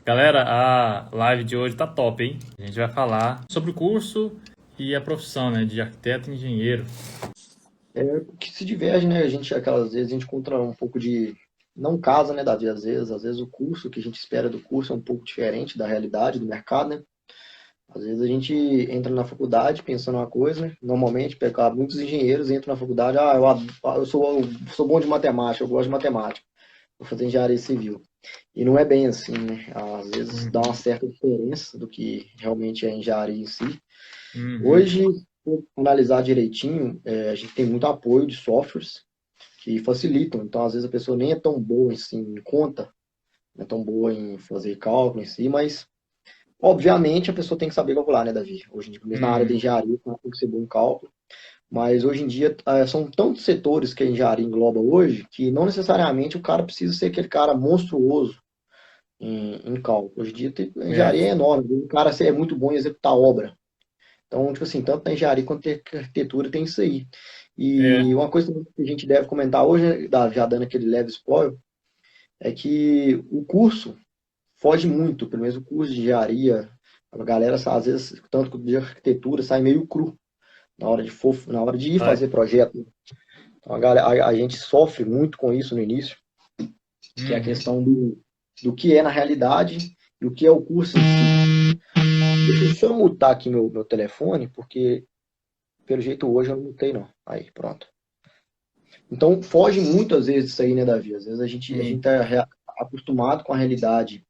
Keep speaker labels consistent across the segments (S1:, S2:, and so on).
S1: Galera, a live de hoje tá top, hein? A gente vai falar sobre o curso e a profissão, né, de arquiteto e engenheiro.
S2: O que se diverge, né? A gente, aquelas vezes, a gente encontra um pouco de. Não casa, né, Davi? Às vezes o curso que a gente espera do curso é um pouco diferente da realidade do mercado, né? Às vezes a gente entra na faculdade pensando uma coisa, né? Normalmente, muitos engenheiros entram na faculdade, eu sou bom de matemática, eu gosto de matemática, vou fazer engenharia civil. E não é bem assim, né? Às vezes dá uma
S1: Uhum,
S2: certa diferença do que realmente é a engenharia em si.
S1: uhum.
S2: Hoje, se analisar direitinho, a gente tem muito apoio de softwares que facilitam. Então, às vezes, a pessoa nem é tão boa assim, em conta, não é tão boa em fazer cálculo em si, mas, obviamente, a pessoa tem que saber calcular, né, Davi? Hoje em dia, mesmo na área de
S1: Uhum.
S2: engenharia, tem que ser bom em cálculo. Mas, hoje em dia, são tantos setores que a engenharia engloba hoje, que não necessariamente o cara precisa ser aquele cara monstruoso em cálculo. Hoje em dia, a
S1: É,
S2: engenharia é enorme. O cara é muito bom em executar obra. Então, tipo assim, tanto na engenharia quanto na arquitetura tem isso aí.
S1: é.
S2: E uma coisa que a gente deve comentar hoje, né, já dando aquele leve spoiler, é que o curso foge muito, pelo menos o curso de engenharia, a galera, às vezes, tanto de arquitetura, sai meio cru na hora de ir
S1: Vai.
S2: fazer projeto. Então, a gente sofre muito com isso no início, que é a
S1: Uhum.
S2: questão do que é na realidade e o que é o curso em si. Deixa eu só mutar aqui meu telefone, porque pelo jeito hoje eu não mutei não. Aí, pronto. Então, foge muito às vezes isso aí, né, Davi? Às vezes a gente
S1: Sim.
S2: tá acostumado com a realidade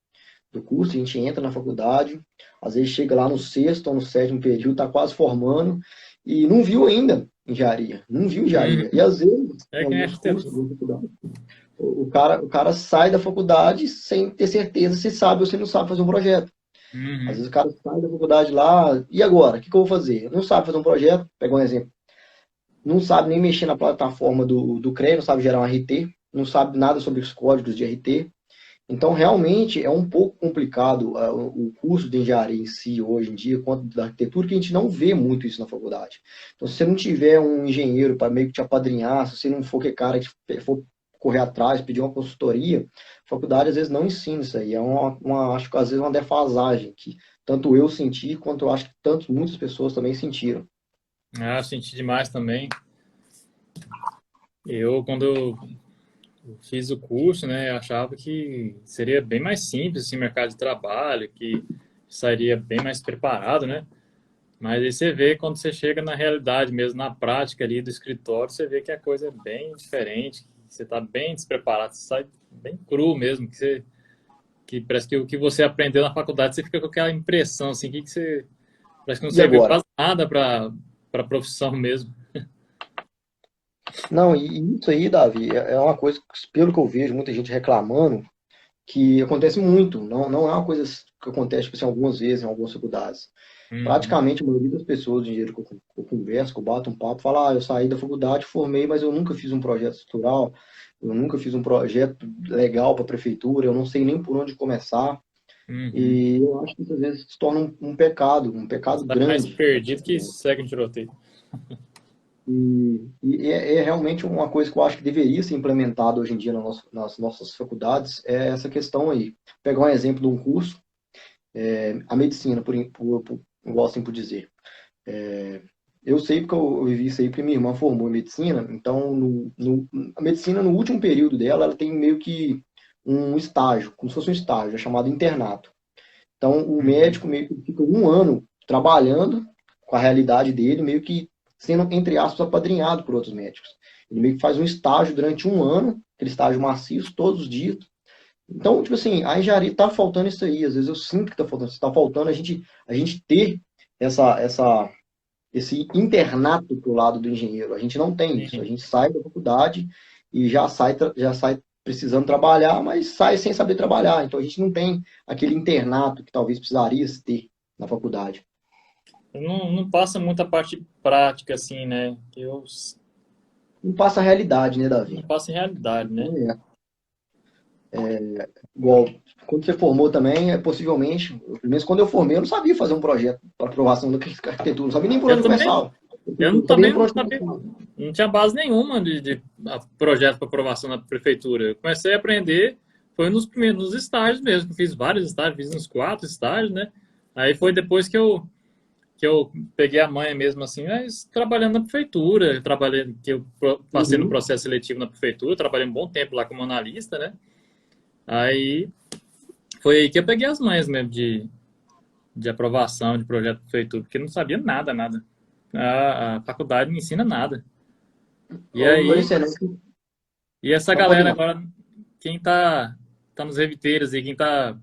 S2: do curso, a gente entra na faculdade, às vezes chega lá no sexto ou no sétimo período, está quase formando, e não viu ainda engenharia, não viu engenharia. E
S1: Uhum.
S2: às vezes,
S1: É
S2: em
S1: que nem
S2: alguns cursos
S1: arquiteto.
S2: da faculdade, o cara sai da faculdade sem ter certeza se sabe ou se não sabe fazer um projeto. Às
S1: Uhum.
S2: vezes o cara sai da faculdade lá, e agora? O que eu vou fazer? Não sabe fazer um projeto, pega um exemplo, não sabe nem mexer na plataforma do CREA, não sabe gerar um RT, não sabe nada sobre os códigos de RT. Então, realmente, é um pouco complicado o curso de engenharia em si, hoje em dia, quanto da arquitetura, que a gente não vê muito isso na faculdade. Então, se você não tiver um engenheiro para meio que te apadrinhar, se você não for que cara que for correr atrás, pedir uma consultoria, a faculdade às vezes não ensina isso aí. Acho que às vezes uma defasagem que tanto eu senti, quanto eu acho que muitas pessoas também sentiram.
S1: Ah, eu senti demais também. Quando eu fiz o curso, né, eu achava que seria bem mais simples, assim, mercado de trabalho, que sairia bem mais preparado, né? Mas aí você vê quando você chega na realidade mesmo, na prática ali do escritório, você vê que a coisa é bem diferente, que você está bem despreparado, você sai bem cru mesmo, que parece que o que você aprendeu na faculdade, você fica com aquela impressão, assim, que você parece que não
S2: E
S1: serviu
S2: agora?
S1: quase nada para a profissão mesmo.
S2: Não, e isso aí, Davi, é uma coisa, pelo que eu vejo, muita gente reclamando, que acontece muito, não é uma coisa que acontece tipo assim, algumas vezes em algumas faculdades.
S1: Uhum.
S2: Praticamente a maioria das pessoas de engenheiro que eu converso, que eu bato um papo, fala, eu saí da faculdade, formei, mas eu nunca fiz um projeto estrutural, eu nunca fiz um projeto legal para a prefeitura, eu não sei nem por onde começar.
S1: Uhum.
S2: E eu acho que isso às vezes se torna um pecado
S1: Sai mais
S2: grande.
S1: perdido que segue um tiroteio.
S2: E é realmente uma coisa que eu acho que deveria ser implementada hoje em dia nas nossas faculdades, é essa questão aí. Pegar um exemplo de um curso, a medicina, igual assim por dizer. Eu sei porque eu vivi isso aí, porque minha irmã formou em medicina, então a medicina, no último período dela, ela tem meio que um estágio, como se fosse um estágio, é chamado internato. Então, o
S1: Uhum.
S2: médico meio que fica um ano trabalhando com a realidade dele, meio que sendo, entre aspas, apadrinhado por outros médicos. Ele meio que faz um estágio durante um ano, aquele estágio maciço, todos os dias. Então, tipo assim, a engenharia tá faltando isso aí. Às vezes eu sinto que tá faltando. Tá faltando a gente ter essa esse internato pro lado do engenheiro. A gente não tem isso. A
S1: Sim.
S2: gente sai da faculdade e já sai precisando trabalhar, mas sai sem saber trabalhar. Então a gente não tem aquele internato que talvez precisaria ter na faculdade.
S1: Não passa muita parte prática, assim, né?
S2: Não passa a realidade, né,
S1: Não
S2: Davi?
S1: passa em realidade,
S2: Então
S1: né?
S2: igual quando você formou também, possivelmente, pelo menos quando eu formei, eu não sabia fazer um projeto para aprovação da arquitetura, não sabia nem por
S1: Eu
S2: onde
S1: também,
S2: começava.
S1: eu
S2: Não sabia nem
S1: também
S2: por
S1: não
S2: onde
S1: sabia,
S2: começava.
S1: não tinha base nenhuma de projeto para aprovação na prefeitura. Eu comecei a aprender foi nos primeiros, nos estágios mesmo, fiz vários estágios, fiz uns 4 estágios, né? Aí foi depois que eu peguei a manha mesmo assim, mas trabalhando na prefeitura, eu trabalhei, que eu passei no
S2: Uhum.
S1: processo seletivo na prefeitura, trabalhei um bom tempo lá como analista, né? Aí foi aí que eu peguei as manhas mesmo de aprovação de projeto da prefeitura, porque eu não sabia nada, nada. A faculdade não ensina nada. E
S2: Ô,
S1: aí,
S2: Luciano,
S1: e essa
S2: não pode ir,
S1: galera
S2: não.
S1: agora, quem tá nos reviteiros e quem tá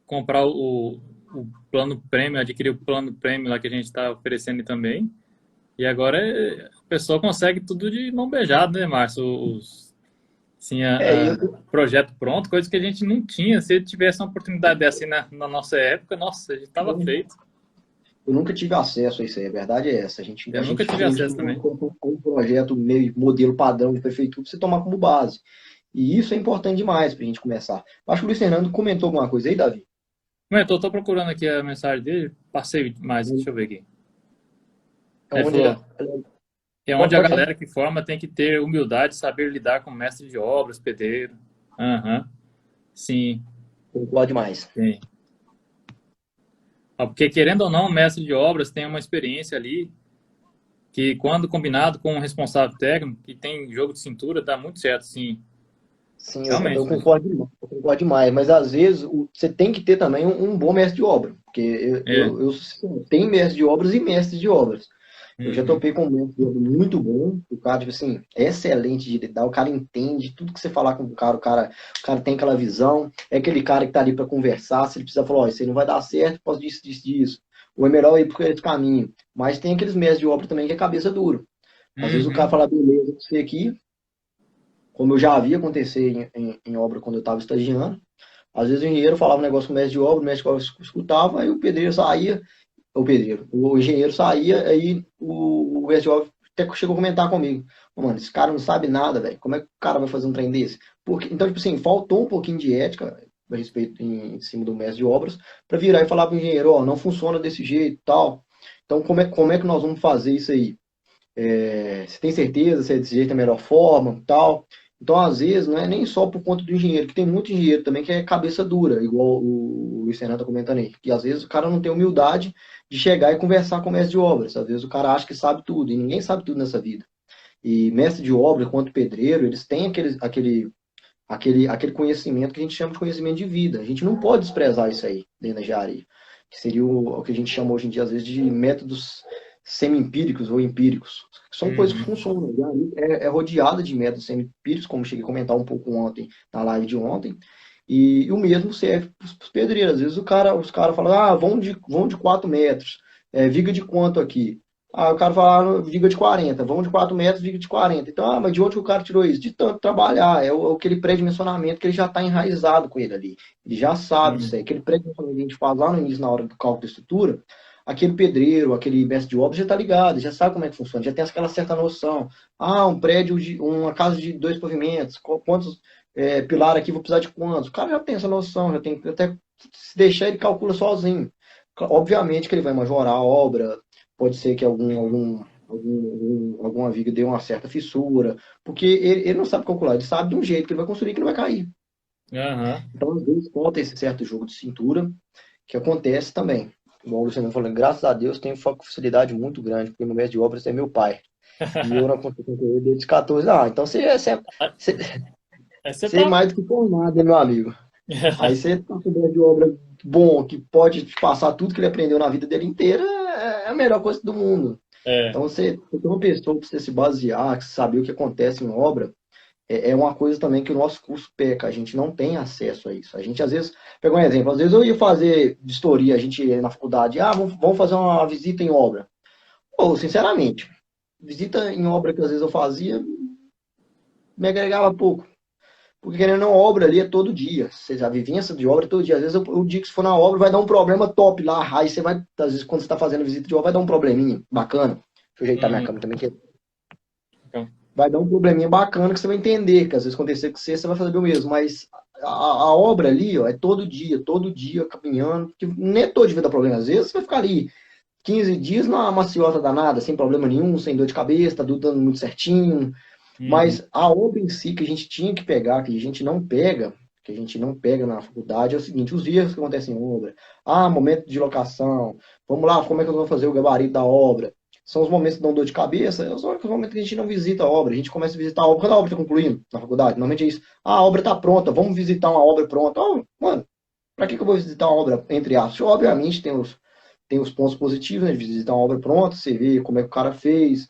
S1: comprar o plano prêmio, adquirir o plano prêmio lá que a gente está oferecendo também. E agora a pessoa consegue tudo de mão beijada, né, Márcio? Assim,
S2: É,
S1: projeto pronto, coisa que a gente não tinha. Se tivesse uma oportunidade dessa assim, na nossa época, nossa, a gente tava feito.
S2: eu nunca tive acesso a isso aí, a verdade é essa. A gente,
S1: Eu
S2: a
S1: nunca
S2: gente
S1: tive
S2: aprende
S1: acesso
S2: com
S1: também.
S2: um projeto meio modelo padrão de prefeitura para você tomar como base. E isso é importante demais para a gente começar. Acho que o Luiz Fernando comentou alguma coisa aí, Davi.
S1: Mas eu tô procurando aqui a mensagem dele, passei mais, deixa eu ver aqui.
S2: É
S1: Aí ele
S2: onde ele,
S1: falou, é
S2: pode,
S1: onde a
S2: pode ir.
S1: galera que forma tem que ter humildade, saber lidar com mestre de obras, pedreiro. Aham, sim,
S2: Concordo demais.
S1: sim. Porque, querendo ou não, o mestre de obras tem uma experiência ali que, quando combinado com o responsável técnico, que tem jogo de cintura, dá muito certo, sim.
S2: Sim, eu
S1: Realmente.
S2: concordo demais, eu concordo demais. Mas às vezes você tem que ter também um bom mestre de obra. Porque
S1: É.
S2: eu tenho mestre de obras e mestres de obras. Eu já
S1: Uhum.
S2: topei com um mestre de obra muito bom, o cara, tipo assim, é excelente de lidar, o cara entende tudo que você falar com o cara tem aquela visão, é aquele cara que tá ali para conversar, se ele precisar falar, ó, isso aí não vai dar certo, posso disso, disso, disso. Ou é melhor ir por esse caminho. Mas tem aqueles mestres de obra também que é cabeça dura. Às vezes o cara
S1: Uhum.
S2: fala, beleza, você aqui, como eu já vi acontecer em obra quando eu estava estagiando, às vezes o engenheiro falava um negócio com o mestre de obra, o mestre de obra escutava, aí o pedreiro saía, o engenheiro saía, aí o mestre de obra até chegou a comentar comigo. "Ô, mano, esse cara não sabe nada, velho. Como é que o cara vai fazer um trem desse?" Então, tipo assim, faltou um pouquinho de ética a respeito em cima do mestre de obras para virar e falar para o engenheiro, ó, não funciona desse jeito e tal. Então, como é que nós vamos fazer isso aí? Você tem certeza se é desse jeito é a melhor forma, tal. Então, às vezes, não é nem só por conta do engenheiro, que tem muito engenheiro também que é cabeça dura, igual o Luiz Fernando está comentando aí, que às vezes o cara não tem humildade de chegar e conversar com o mestre de obras. Às vezes o cara acha que sabe tudo, e ninguém sabe tudo nessa vida. E mestre de obra, quanto pedreiro, eles têm aquele conhecimento que a gente chama de conhecimento de vida. A gente não pode desprezar isso aí dentro da engenharia, que seria o que a gente chama hoje em dia, às vezes, de métodos semi-empíricos ou empíricos. São coisas que
S1: Uhum.
S2: funcionam. A engenharia é rodeada de métodos semi-empíricos, como eu cheguei a comentar um pouco ontem, na live de ontem, e o mesmo serve para os pedreiros. Às vezes os caras falam, vão de 4 metros, viga de quanto aqui? O cara fala, viga de 40, vamos de 4 metros, viga de 40. Então, mas de onde o cara tirou isso? De tanto trabalhar, aquele pré-dimensionamento que ele já está enraizado com ele ali. Ele já sabe isso aí.
S1: Uhum.
S2: Aquele pré-dimensionamento que a gente faz lá no início, na hora do cálculo da estrutura, aquele pedreiro, aquele mestre de obra já está ligado, já sabe como é que funciona, já tem aquela certa noção. Um prédio, uma casa de 2 pavimentos, quantos pilar aqui, vou precisar de quantos? O cara já tem essa noção, já tem, até se deixar ele calcula sozinho. Obviamente que ele vai majorar a obra, pode ser que alguma viga dê uma certa fissura, porque ele não sabe calcular, ele sabe de um jeito que ele vai construir que não vai cair.
S1: Aham.
S2: Então, às vezes, falta esse certo jogo de cintura, que acontece também. Igual o Luciano falou, graças a Deus tenho facilidade muito grande, porque meu mestre de obras é meu pai. E eu na construção com ele desde 14. Então você,
S1: Aí você
S2: você é
S1: tá.
S2: mais do que formado, né, meu amigo? Aí você tá com um mestre de obra bom, que pode te passar tudo que ele aprendeu na vida dele inteira, é a melhor coisa do mundo.
S1: É.
S2: Então, você ter uma pessoa para você se basear, saber o que acontece em obra, é uma coisa também que o nosso curso peca. A gente não tem acesso a isso. A gente, às vezes, pega um exemplo, às vezes eu ia fazer vistoria, a gente ia na faculdade, vamos fazer uma visita em obra. Pô, sinceramente, visita em obra que às vezes eu fazia, me agregava pouco. Porque querendo ou não, obra ali é todo dia. Você já vivência de obra é todo dia. Às vezes o dia que você for na obra vai dar um problema top lá. Aí você vai, às vezes, quando você está fazendo visita de obra, vai dar um probleminha bacana. Deixa eu ajeitar minha
S1: Uhum.
S2: câmera também, que
S1: Então,
S2: vai dar um probleminha bacana que você vai entender, que às vezes acontecer com você vai fazer o mesmo, mas a obra ali, ó, é todo dia caminhando, que nem é todo dia vai dar problema, às vezes você vai ficar ali 15 dias numa maciota danada, sem problema nenhum, sem dor de cabeça, tá tudo dando muito certinho,
S1: uhum.
S2: mas a obra em si que a gente tinha que pegar, que a gente não pega, que a gente não pega na faculdade, é o seguinte, os erros que acontecem em obra. Ah, momento de locação. Vamos lá, como é que eu vou fazer o gabarito da obra? São os momentos que dão dor de cabeça, são os momentos que a gente não visita a obra. A gente começa a visitar a obra quando a obra está concluindo na faculdade. Normalmente é isso. Ah, a obra está pronta, vamos visitar uma obra pronta. Oh, mano, para que eu vou visitar uma obra entre aspas? Obviamente tem os pontos positivos, né, de visitar uma obra pronta, você vê como é que o cara fez,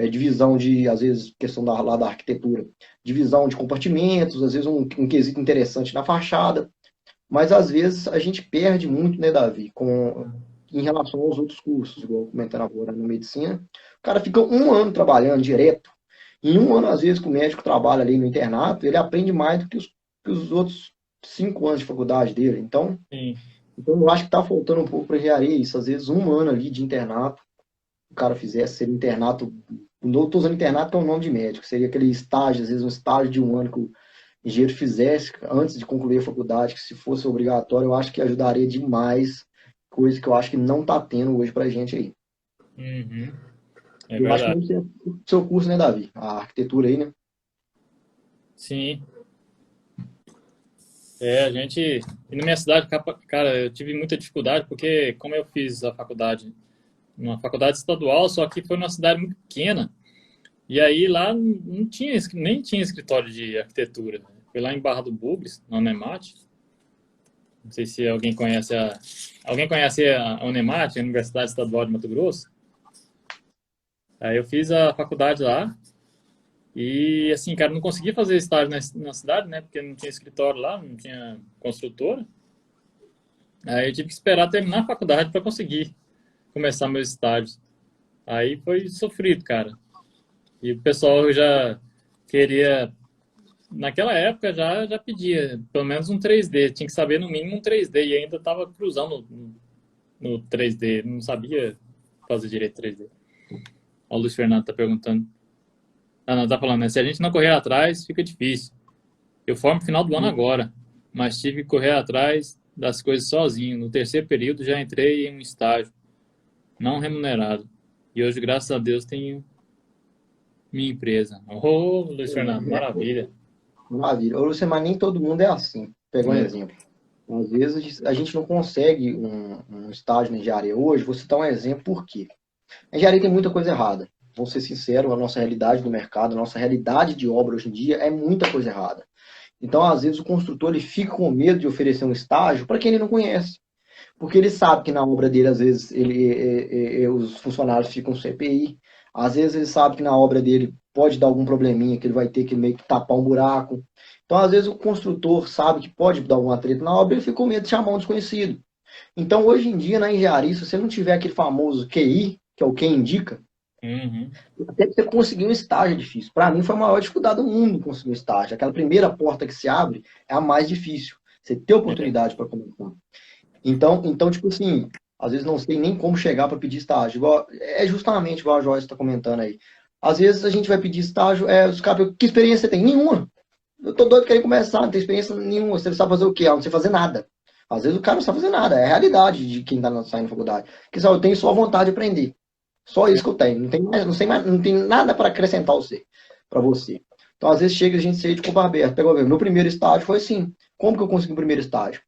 S2: divisão de, às vezes, questão lá da arquitetura, divisão de compartimentos, às vezes um quesito interessante na fachada, mas às vezes a gente perde muito, né, Davi, em relação aos outros cursos, igual comentando agora na medicina, o cara fica um ano trabalhando direto, em um ano, às vezes, que o médico trabalha ali no internato, ele aprende mais do que os outros 5 anos de faculdade dele,
S1: Sim.
S2: então eu acho que está faltando um pouco para engenharia isso, às vezes um ano ali de internato, o cara fizesse ser internato, não estou usando internato que é um nome de médico, seria aquele estágio, às vezes um estágio de um ano que o engenheiro fizesse antes de concluir a faculdade, que se fosse obrigatório, eu acho que ajudaria demais, coisa que eu acho que não está tendo hoje para a gente aí.
S1: Uhum. É
S2: Eu acho que
S1: verdade.
S2: não sei o seu curso, né, Davi? A arquitetura aí, né?
S1: Sim. É, a gente. E na minha cidade, cara, eu tive muita dificuldade porque, como eu fiz a faculdade, uma faculdade estadual, só que foi numa cidade muito pequena. E aí lá não tinha, nem tinha escritório de arquitetura. Foi lá em Barra do Bugres, na Unemate. Não sei se alguém conhece a Unemate, a Universidade Estadual de Mato Grosso. Aí eu fiz a faculdade lá e, assim, cara, não consegui fazer estágio na cidade, né? Porque não tinha escritório lá, não tinha construtora. Aí eu tive que esperar terminar a faculdade para conseguir começar meus estágios. Aí foi sofrido, cara. E o pessoal já queria, naquela época já pedia pelo menos um 3D, tinha que saber no mínimo um 3D e ainda estava cruzando no 3D, não sabia fazer direito 3D. Ó, o Luiz Fernando tá perguntando. Ah, não, tá falando, né? Se a gente não correr atrás, fica difícil. Eu formo no final do ano agora, mas tive que correr atrás das coisas sozinho. No terceiro período já entrei em um estágio não remunerado. E hoje, graças a Deus, tenho minha empresa. Ô, Luiz Fernando, maravilha.
S2: Maravilha. Ô, Luciano, mas nem todo mundo é assim. Pega um
S1: É.
S2: exemplo. Às vezes a gente não consegue um estágio na engenharia hoje. Vou citar um exemplo por quê. A engenharia tem muita coisa errada. Vou ser sincero, a nossa realidade do mercado, a nossa realidade de obra hoje em dia é muita coisa errada. Então, às vezes, o construtor ele fica com medo de oferecer um estágio para quem ele não conhece. Porque ele sabe que na obra dele, às vezes, os funcionários ficam sem CPI. Às vezes, ele sabe que na obra dele pode dar algum probleminha, que ele vai ter que meio que tapar um buraco. Então, às vezes, o construtor sabe que pode dar alguma treta na obra, ele fica com medo de chamar um desconhecido. Então, hoje em dia, na engenharia, se você não tiver aquele famoso QI, que é o quem indica,
S1: Uhum.
S2: até que você conseguir um estágio é difícil. Para mim, foi a maior dificuldade do mundo conseguir um estágio. Aquela primeira porta que se abre é a mais difícil. Você ter
S1: É.
S2: oportunidade para começar. Então, tipo assim, às vezes não sei nem como chegar para pedir estágio. É justamente igual a Joyce está comentando aí. Às vezes a gente vai pedir estágio, os caras, que experiência você tem? Nenhuma. Eu tô doido querendo começar, não tem experiência nenhuma. Você sabe fazer o quê? Ah, não sei fazer nada. Às vezes o cara não sabe fazer nada. É a realidade de quem está saindo da faculdade. Que só eu tenho só vontade de aprender. Só isso que eu tenho. Não tem mais, não sei mais, não tem nada para acrescentar para você. Então, às vezes chega a gente sair de corpo aberto. Pegou meu primeiro estágio foi assim. Como que eu consegui o primeiro estágio?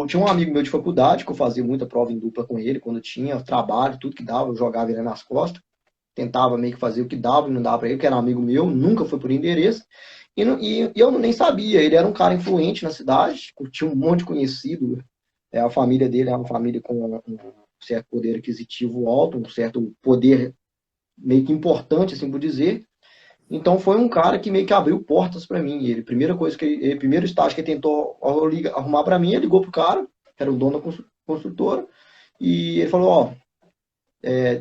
S2: Tinha um amigo meu de faculdade, que eu fazia muita prova em dupla com ele, quando tinha trabalho, tudo que dava, eu jogava ele nas costas, tentava meio que fazer o que dava e não dava para ele, que era um amigo meu, nunca foi por interesse, e eu nem sabia, ele era um cara influente na cidade, tinha um monte de conhecido, a família dele é uma família com um certo poder aquisitivo alto, um certo poder meio que importante, assim por dizer, então foi um cara que meio que abriu portas para mim. Ele, primeira coisa primeiro estágio que ele tentou arrumar para mim, ele ligou pro cara, que era o dono da construtora, e ele falou, ó,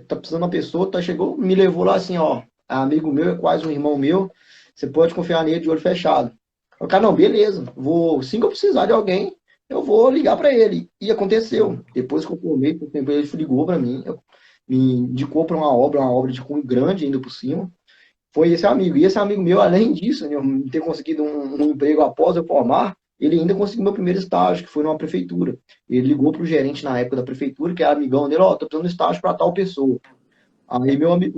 S2: tá precisando de uma pessoa, chegou, me levou lá assim, ó, amigo meu, é quase um irmão meu, você pode confiar nele de olho fechado. O cara, não, beleza, assim que eu precisar de alguém, eu vou ligar para ele. E aconteceu. Depois que eu formei, ele ligou para mim, me indicou para uma obra de cunho grande ainda por cima, foi esse amigo. E esse amigo meu, além disso, né, ter conseguido um emprego após eu formar, ele ainda conseguiu meu primeiro estágio, que foi numa prefeitura. Ele ligou para o gerente na época da prefeitura, que era amigão dele, ó, tô precisando de estágio para tal pessoa. Aí meu amigo,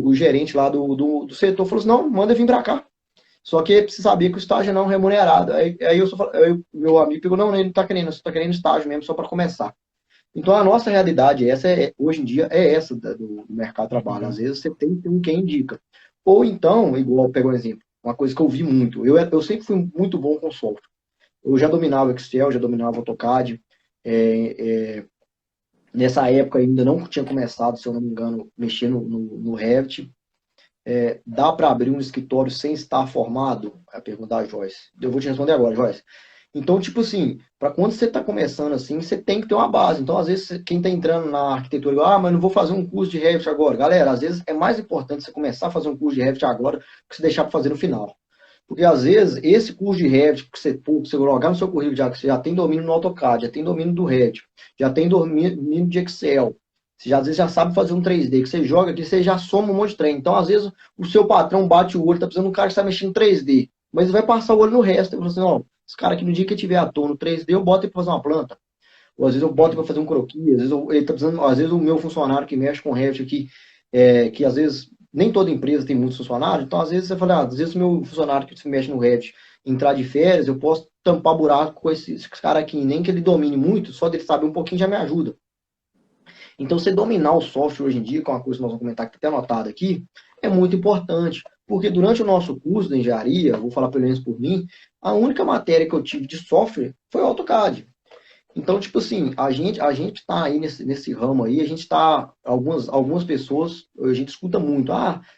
S2: o gerente lá do setor falou assim, não, manda vir para cá. Só que precisa saber que o estágio é não remunerado. Aí eu só falo, meu amigo pegou, não, ele não está querendo, você está querendo estágio mesmo, só para começar. Então a nossa realidade essa hoje em dia é essa do mercado de trabalho. Às
S1: Uhum.
S2: vezes você tem que ter um quem indica. Ou então, igual, pegou um exemplo, uma coisa que eu vi muito, eu sempre fui muito bom com software. Eu já dominava Excel, já dominava AutoCAD. Nessa época ainda não tinha começado, se eu não me engano, mexer no Revit. Dá para abrir um escritório sem estar formado? É a pergunta da Joyce. Eu vou te responder agora, Joyce. Então, tipo assim, para quando você está começando assim, você tem que ter uma base. Então, às vezes, quem está entrando na arquitetura, mas não vou fazer um curso de Revit agora. Galera, às vezes é mais importante você começar a fazer um curso de Revit agora do que você deixar para fazer no final. Porque às vezes esse curso de Revit que você logar no seu currículo, já que você já tem domínio no AutoCAD, já tem domínio do Revit, já tem domínio de Excel, você já, às vezes já sabe fazer um 3D, que você joga aqui, você já soma um monte de trem. Então, às vezes, o seu patrão bate o olho, tá precisando de um cara que está mexendo em 3D, mas ele vai passar o olho no resto. Ele fala assim, ó, esse cara aqui no dia que tiver à toa no 3D, eu boto ele para fazer uma planta. Ou às vezes eu boto ele para fazer um croquis, às vezes ele tá precisando, às vezes o meu funcionário que mexe com Revit aqui, que às vezes nem toda empresa tem muitos funcionários, então às vezes você fala, às vezes o meu funcionário que mexe no Revit entrar de férias, eu posso tampar buraco com esse cara aqui, nem que ele domine muito, só dele saber um pouquinho já me ajuda. Então, você dominar o software hoje em dia, que é uma coisa que nós vamos comentar que está até anotado aqui, é muito importante. Porque durante o nosso curso de engenharia, vou falar pelo menos por mim, a única matéria que eu tive de software foi o AutoCAD. Então, tipo assim, a gente está aí nesse ramo aí, a gente está, algumas pessoas, a gente escuta muito,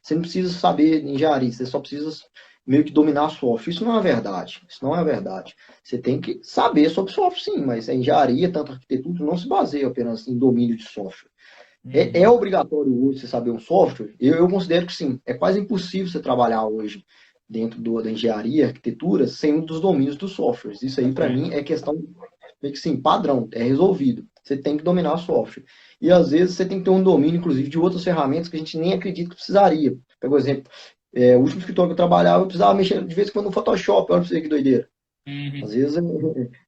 S2: você não precisa saber engenharia, você só precisa meio que dominar software. Isso não é verdade, isso não é verdade. Você tem que saber sobre software, sim, mas a engenharia, tanto a arquitetura, não se baseia apenas em domínio de software. É
S1: Uhum.
S2: obrigatório hoje você saber um software? Eu considero que sim, é quase impossível você trabalhar hoje dentro da engenharia, arquitetura, sem um dos domínios dos softwares. Isso aí, para
S1: É.
S2: mim, é questão meio que sim, padrão, é resolvido. Você tem que dominar o software. E às vezes você tem que ter um domínio, inclusive, de outras ferramentas que a gente nem acredita que precisaria. Por exemplo, o último escritório que eu trabalhava, eu precisava mexer de vez em quando no Photoshop, olha pra você que doideira.
S1: Uhum.
S2: Às vezes,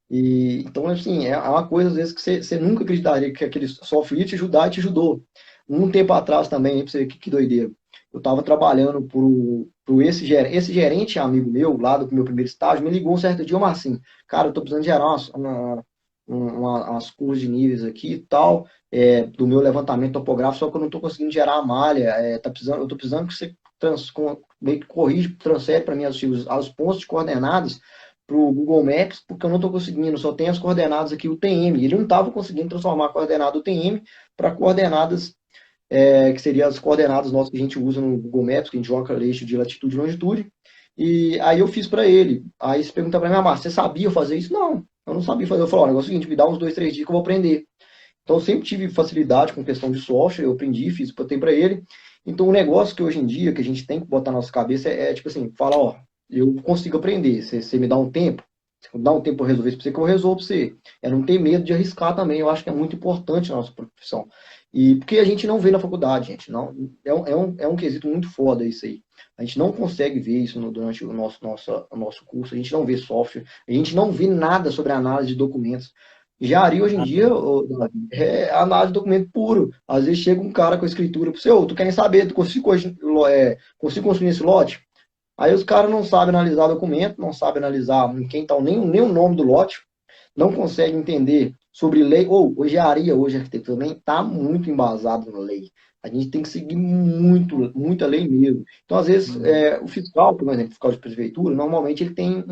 S2: então, assim, é uma coisa, às vezes, que você nunca acreditaria que aquele software ia te ajudar e te ajudou. Um tempo atrás também, pra você ver que doideira. Eu estava trabalhando por esse gerente amigo meu, lá do meu primeiro estágio, me ligou um certo dia, mas assim, cara, eu tô precisando gerar umas curvas de níveis aqui e tal, do meu levantamento topográfico, só que eu não tô conseguindo gerar a malha, eu tô precisando que você meio que corrige, transfere para mim os pontos de coordenadas para o Google Maps, porque eu não estou conseguindo, só tem as coordenadas aqui UTM. Ele não estava conseguindo transformar a coordenada UTM para coordenadas, que seriam as coordenadas nossas que a gente usa no Google Maps, que a gente joga eixo de latitude e longitude. E aí eu fiz para ele. Aí você pergunta para mim, Márcio, você sabia fazer isso? Não, eu não sabia fazer. Eu falei, o negócio é o seguinte, me dá uns 2, 3 dias que eu vou aprender. Então eu sempre tive facilidade com questão de software, eu aprendi, fiz, botei para ele. Então o negócio que hoje em dia, que a gente tem que botar na nossa cabeça tipo assim, fala, ó, eu consigo aprender, você me dá um tempo, você dá um tempo para resolver isso para você, que eu resolvo para você. É não ter medo de arriscar também, eu acho que é muito importante na nossa profissão. E porque a gente não vê na faculdade, gente, não, é um quesito muito foda isso aí. A gente não consegue ver isso durante o nosso curso, a gente não vê software, a gente não vê nada sobre análise de documentos. Engenharia hoje em dia,
S1: Nada.
S2: é análise de documento puro. Às vezes chega um cara com a escritura para você, ô, tu quer saber, tu consigo construir esse lote? Aí os caras não sabem analisar documento, não sabem analisar em quem está nem o nome do lote, não conseguem entender sobre lei, ou engenharia hoje, arquitetura também, está muito embasado na lei. A gente tem que seguir muita lei mesmo. Então, às vezes,
S1: Uhum.
S2: o fiscal, por exemplo, o fiscal de prefeitura, normalmente ele tem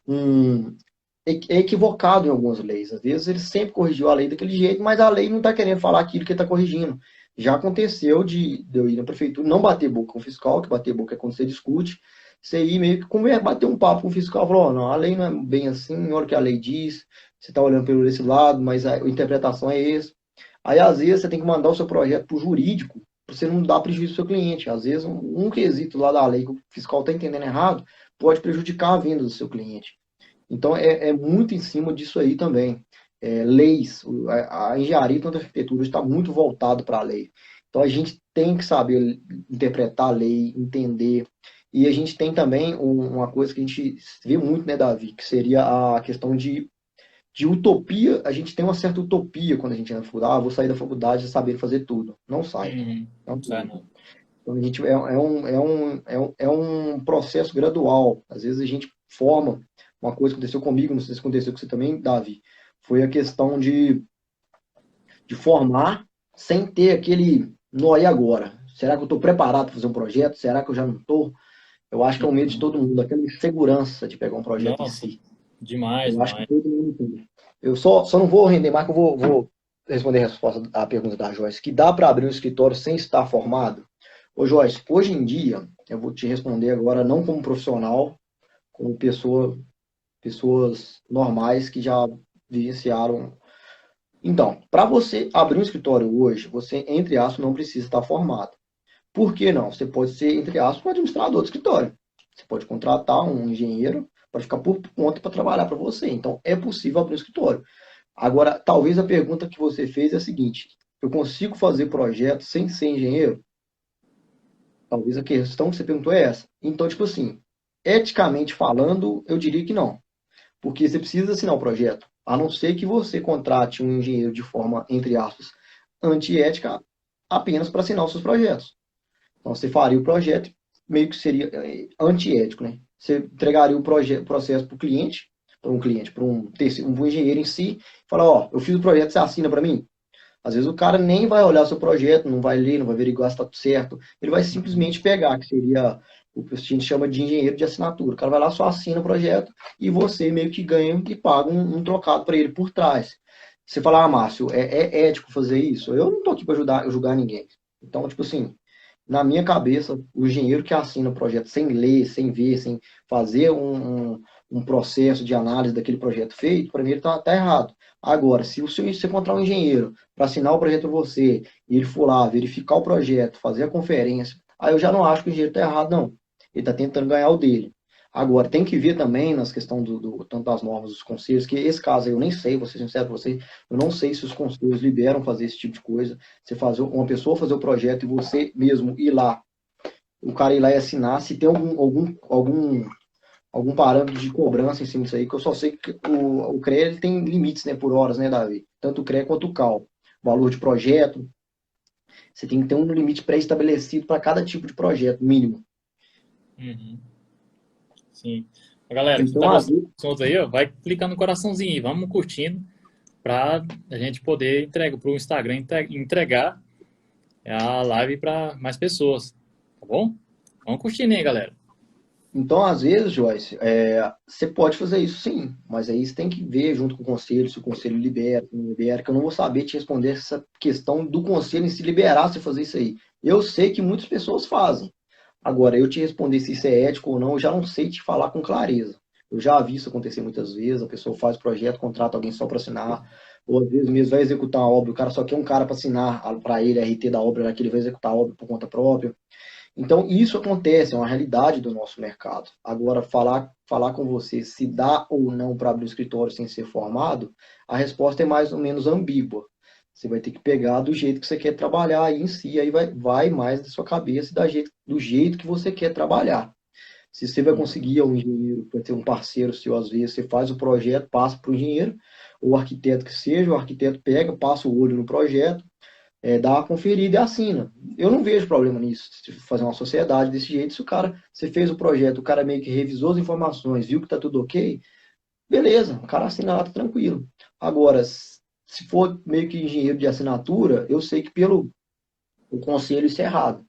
S2: um equivocado em algumas leis. Às vezes ele sempre corrigiu a lei daquele jeito, mas a lei não está querendo falar aquilo que ele está corrigindo. Já aconteceu de eu ir na prefeitura, não bater boca com o fiscal, que bater boca é quando você discute, você ir meio que bater um papo com o fiscal, falou, oh, não, a lei não é bem assim, olha o que a lei diz, você está olhando pelo esse lado, mas a interpretação é essa. Aí, às vezes, você tem que mandar o seu projeto para o jurídico, para você não dar prejuízo ao seu cliente. Às vezes, um quesito lá da lei que o fiscal está entendendo errado pode prejudicar a venda do seu cliente. Então, é muito em cima disso aí também. Leis, a engenharia, tanto a arquitetura, está muito voltado para a lei. Então, a gente tem que saber interpretar a lei, entender. E a gente tem também uma coisa que a gente vê muito, né, Davi, que seria a questão de utopia. A gente tem uma certa utopia quando a gente entra na faculdade. Vou sair da faculdade sabendo fazer tudo. Não sai.
S1: Uhum.
S2: Não
S1: Não sai
S2: tem.
S1: não.
S2: Então, a gente, é um processo gradual. Às vezes a gente forma, uma coisa que aconteceu comigo, não sei se aconteceu com você também, Davi, foi a questão de formar sem ter aquele nó e agora. Será que eu estou preparado para fazer um projeto? Será que eu já não estou? Eu acho que é o medo de todo mundo, aquela insegurança de pegar um projeto em
S1: Nossa,
S2: si.
S1: demais,
S2: Eu acho que
S1: demais.
S2: todo mundo tem. Eu só não vou render mais, que eu vou responder a resposta à pergunta da Joyce, que dá para abrir um escritório sem estar formado? Ô Joyce, hoje em dia, eu vou te responder agora não como profissional, como pessoas normais que já vivenciaram. Então, para você abrir um escritório hoje, você, entre aspas, não precisa estar formado. Por que não? Você pode ser, entre aspas, um administrador do escritório. Você pode contratar um engenheiro para ficar por conta para trabalhar para você. Então, é possível abrir um escritório. Agora, talvez a pergunta que você fez é a seguinte: eu consigo fazer projeto sem ser engenheiro? Talvez a questão que você perguntou é essa. Então, tipo assim, eticamente falando, eu diria que não. Porque você precisa assinar o projeto. A não ser que você contrate um engenheiro de forma, entre aspas, antiética apenas para assinar os seus projetos. Então, você faria o projeto, meio que seria antiético, né? Você entregaria o processo para um engenheiro em si, e falar, ó, eu fiz o projeto, você assina para mim? Às vezes o cara nem vai olhar seu projeto, não vai ler, não vai averiguar se está tudo certo. Ele vai simplesmente pegar, que seria o que a gente chama de engenheiro de assinatura. O cara vai lá, só assina o projeto e você meio que ganha e paga um trocado para ele por trás. Você fala, ah, Márcio, é ético fazer isso? Eu não estou aqui para julgar ninguém. Então, tipo assim, na minha cabeça, o engenheiro que assina o projeto sem ler, sem ver, sem fazer um processo de análise daquele projeto feito, para mim ele está errado. Agora, se você encontrar um engenheiro para assinar o projeto para você, e ele for lá verificar o projeto, fazer a conferência, aí eu já não acho que o engenheiro está errado, não. Ele está tentando ganhar o dele. Agora, tem que ver também nas questões tanto das normas dos conselhos, que esse caso aí eu nem sei, vou ser sincero com você, eu não sei se os conselhos liberam fazer esse tipo de coisa. Você fazer uma pessoa fazer o projeto e você mesmo ir lá, o cara ir lá e assinar, se tem algum parâmetro de cobrança em cima disso aí, que eu só sei que o CREA ele tem limites, né, por horas, né, Davi? Tanto o CREA quanto o CAL. Valor de projeto, você tem que ter um limite pré-estabelecido para cada tipo de projeto, mínimo.
S1: Uhum, sim. Galera, quem tá
S2: Então, às
S1: gostando
S2: vezes,
S1: do assunto aí, ó, vai clicando no coraçãozinho aí, vamos curtindo para a gente poder entregar para o Instagram entregar a live para mais pessoas, tá bom? Vamos curtindo aí, galera.
S2: então, às vezes, Joyce, você pode fazer isso sim, mas aí você tem que ver junto com o conselho, se o conselho libera, se não libera, que eu não vou saber te responder essa questão do conselho em se liberar você fazer isso aí. Eu sei que muitas pessoas fazem. Agora, eu te responder se isso é ético ou não, eu já não sei te falar com clareza. Eu já vi isso acontecer muitas vezes, a pessoa faz o projeto, contrata alguém só para assinar, ou às vezes mesmo vai executar a obra, o cara só quer um cara para assinar para ele a RT da obra, né, que ele vai executar a obra por conta própria. Então, isso acontece, é uma realidade do nosso mercado. Agora, falar com você se dá ou não para abrir um escritório sem ser formado, a resposta é mais ou menos ambígua. Você vai ter que pegar do jeito que você quer trabalhar aí em si, aí vai mais da sua cabeça e do jeito que você quer trabalhar. Se você vai conseguir um engenheiro, para ter um parceiro seu, às vezes você faz o projeto, passa para o engenheiro, ou o arquiteto que seja, o arquiteto pega, passa o olho no projeto, dá uma conferida e assina. Eu não vejo problema nisso, se fazer uma sociedade desse jeito, se o cara, você fez o projeto, o cara meio que revisou as informações, viu que tá tudo ok, beleza, o cara assina lá, tá tranquilo. Agora, se for meio que engenheiro de assinatura, eu sei que pelo o conselho isso é errado.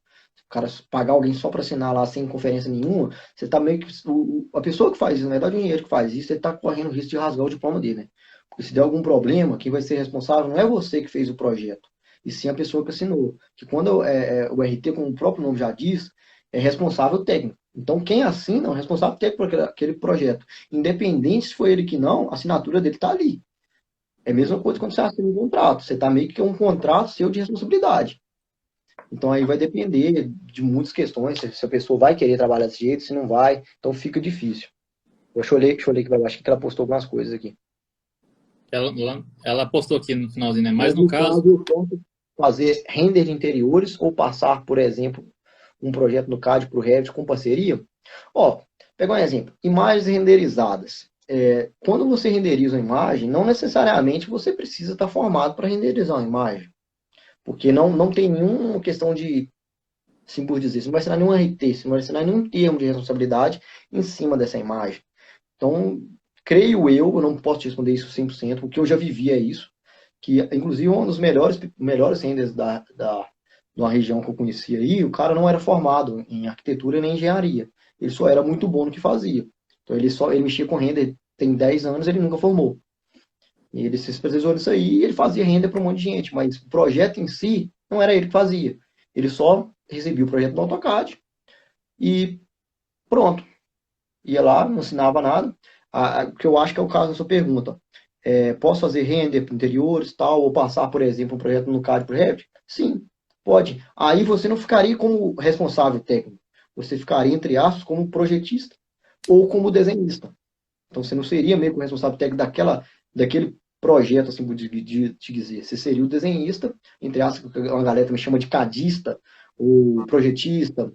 S2: O cara pagar alguém só para assinar lá sem conferência nenhuma, você tá meio que. A pessoa que faz isso, na verdade, o engenheiro que faz isso, ele tá correndo o risco de rasgar o diploma dele, né? Porque se der algum problema, quem vai ser responsável não é você que fez o projeto, e sim a pessoa que assinou. Que quando o RT, como o próprio nome já diz, é responsável técnico. Então, quem assina é o responsável técnico por aquele projeto. Independente se foi ele que não, a assinatura dele está ali. É a mesma coisa quando você assina um contrato. Você está meio que um contrato seu de responsabilidade. Então aí vai depender de muitas questões, se a pessoa vai querer trabalhar desse jeito, se não vai, então fica difícil. Deixa eu ler que vai, acho que ela postou algumas coisas aqui.
S1: Ela postou aqui no finalzinho, né? Mas
S2: Mas
S1: no
S2: no
S1: caso,
S2: caso, eu posso fazer render de interiores ou passar, por exemplo, um projeto no CAD para o Revit com parceria. Ó, pegar um exemplo, imagens renderizadas. Quando você renderiza uma imagem, não necessariamente você precisa estar formado para renderizar uma imagem, porque não tem nenhuma questão de assim por dizer. Você não vai ensinar nenhum RT, você não vai ensinar nenhum termo de responsabilidade em cima dessa imagem. Então, creio eu não posso te responder isso 100%, porque eu já vivi é isso, que inclusive um dos melhores renders de uma região que eu conhecia aí, o cara não era formado em arquitetura nem engenharia. Ele só era muito bom no que fazia. Então ele mexia com render tem 10 anos, ele nunca formou. E ele se especializou nisso aí e ele fazia render para um monte de gente, mas o projeto em si não era ele que fazia. Ele só recebia o projeto do AutoCAD e pronto. Ia lá, não ensinava nada. O que eu acho que é o caso da sua pergunta. Posso fazer render para interiores, tal, ou passar, por exemplo, um projeto no CAD para o Revit? Sim, pode. Aí você não ficaria como responsável técnico. Você ficaria, entre aspas, como projetista ou como desenhista. Então você não seria meio que o responsável técnico daquele projeto, assim, de te dizer. Você seria o desenhista, entre aspas, que a galera também chama de cadista, ou projetista,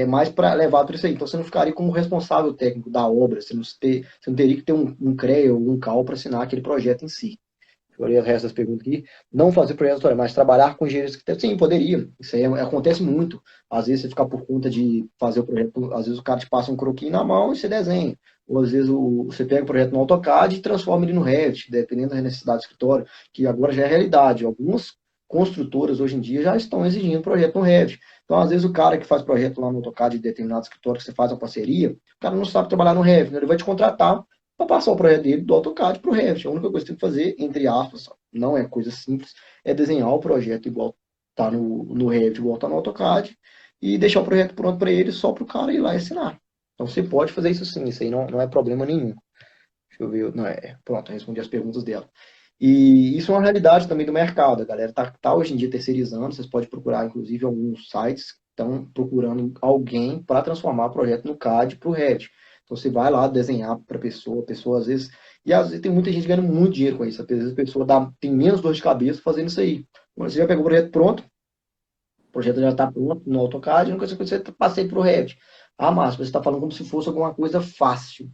S2: mais para levar para isso aí. Então você não ficaria como responsável técnico da obra, você não teria que ter um CREA ou um CAL para assinar aquele projeto em si. Eu olhei o resto das perguntas aqui. Não fazer projeto história, mas trabalhar com engenheiros que sim, poderia. Isso aí acontece muito. Às vezes você ficar por conta de fazer o projeto, às vezes o cara te passa um croquis na mão e você desenha. Ou às vezes você pega o projeto no AutoCAD e transforma ele no Revit, dependendo da necessidade do escritório, que agora já é realidade. Algumas construtoras hoje em dia já estão exigindo projeto no Revit. Então, às vezes, o cara que faz projeto lá no AutoCAD de determinado escritório que você faz uma parceria, o cara não sabe trabalhar no Revit, né? Ele vai te contratar para passar o projeto dele do AutoCAD para o Revit. A única coisa que você tem que fazer, entre aspas, não é coisa simples, é desenhar o projeto igual está no Revit, igual está no AutoCAD, e deixar o projeto pronto para ele só para o cara ir lá e assinar. Então você pode fazer isso sim, isso aí não é problema nenhum. Deixa eu ver, não pronto, eu respondi as perguntas dela. E isso é uma realidade também do mercado. A galera tá hoje em dia terceirizando. Vocês podem procurar, inclusive, alguns sites que estão procurando alguém para transformar o projeto no CAD para o Revit. Então você vai lá desenhar para a pessoa às vezes. E às vezes tem muita gente ganhando muito dinheiro com isso. Às vezes a pessoa tem menos dor de cabeça fazendo isso aí. Quando você já pegou o projeto pronto, o projeto já está pronto no AutoCAD, não coisa que você passei para o Revit. Ah, Márcio, você está falando como se fosse alguma coisa fácil.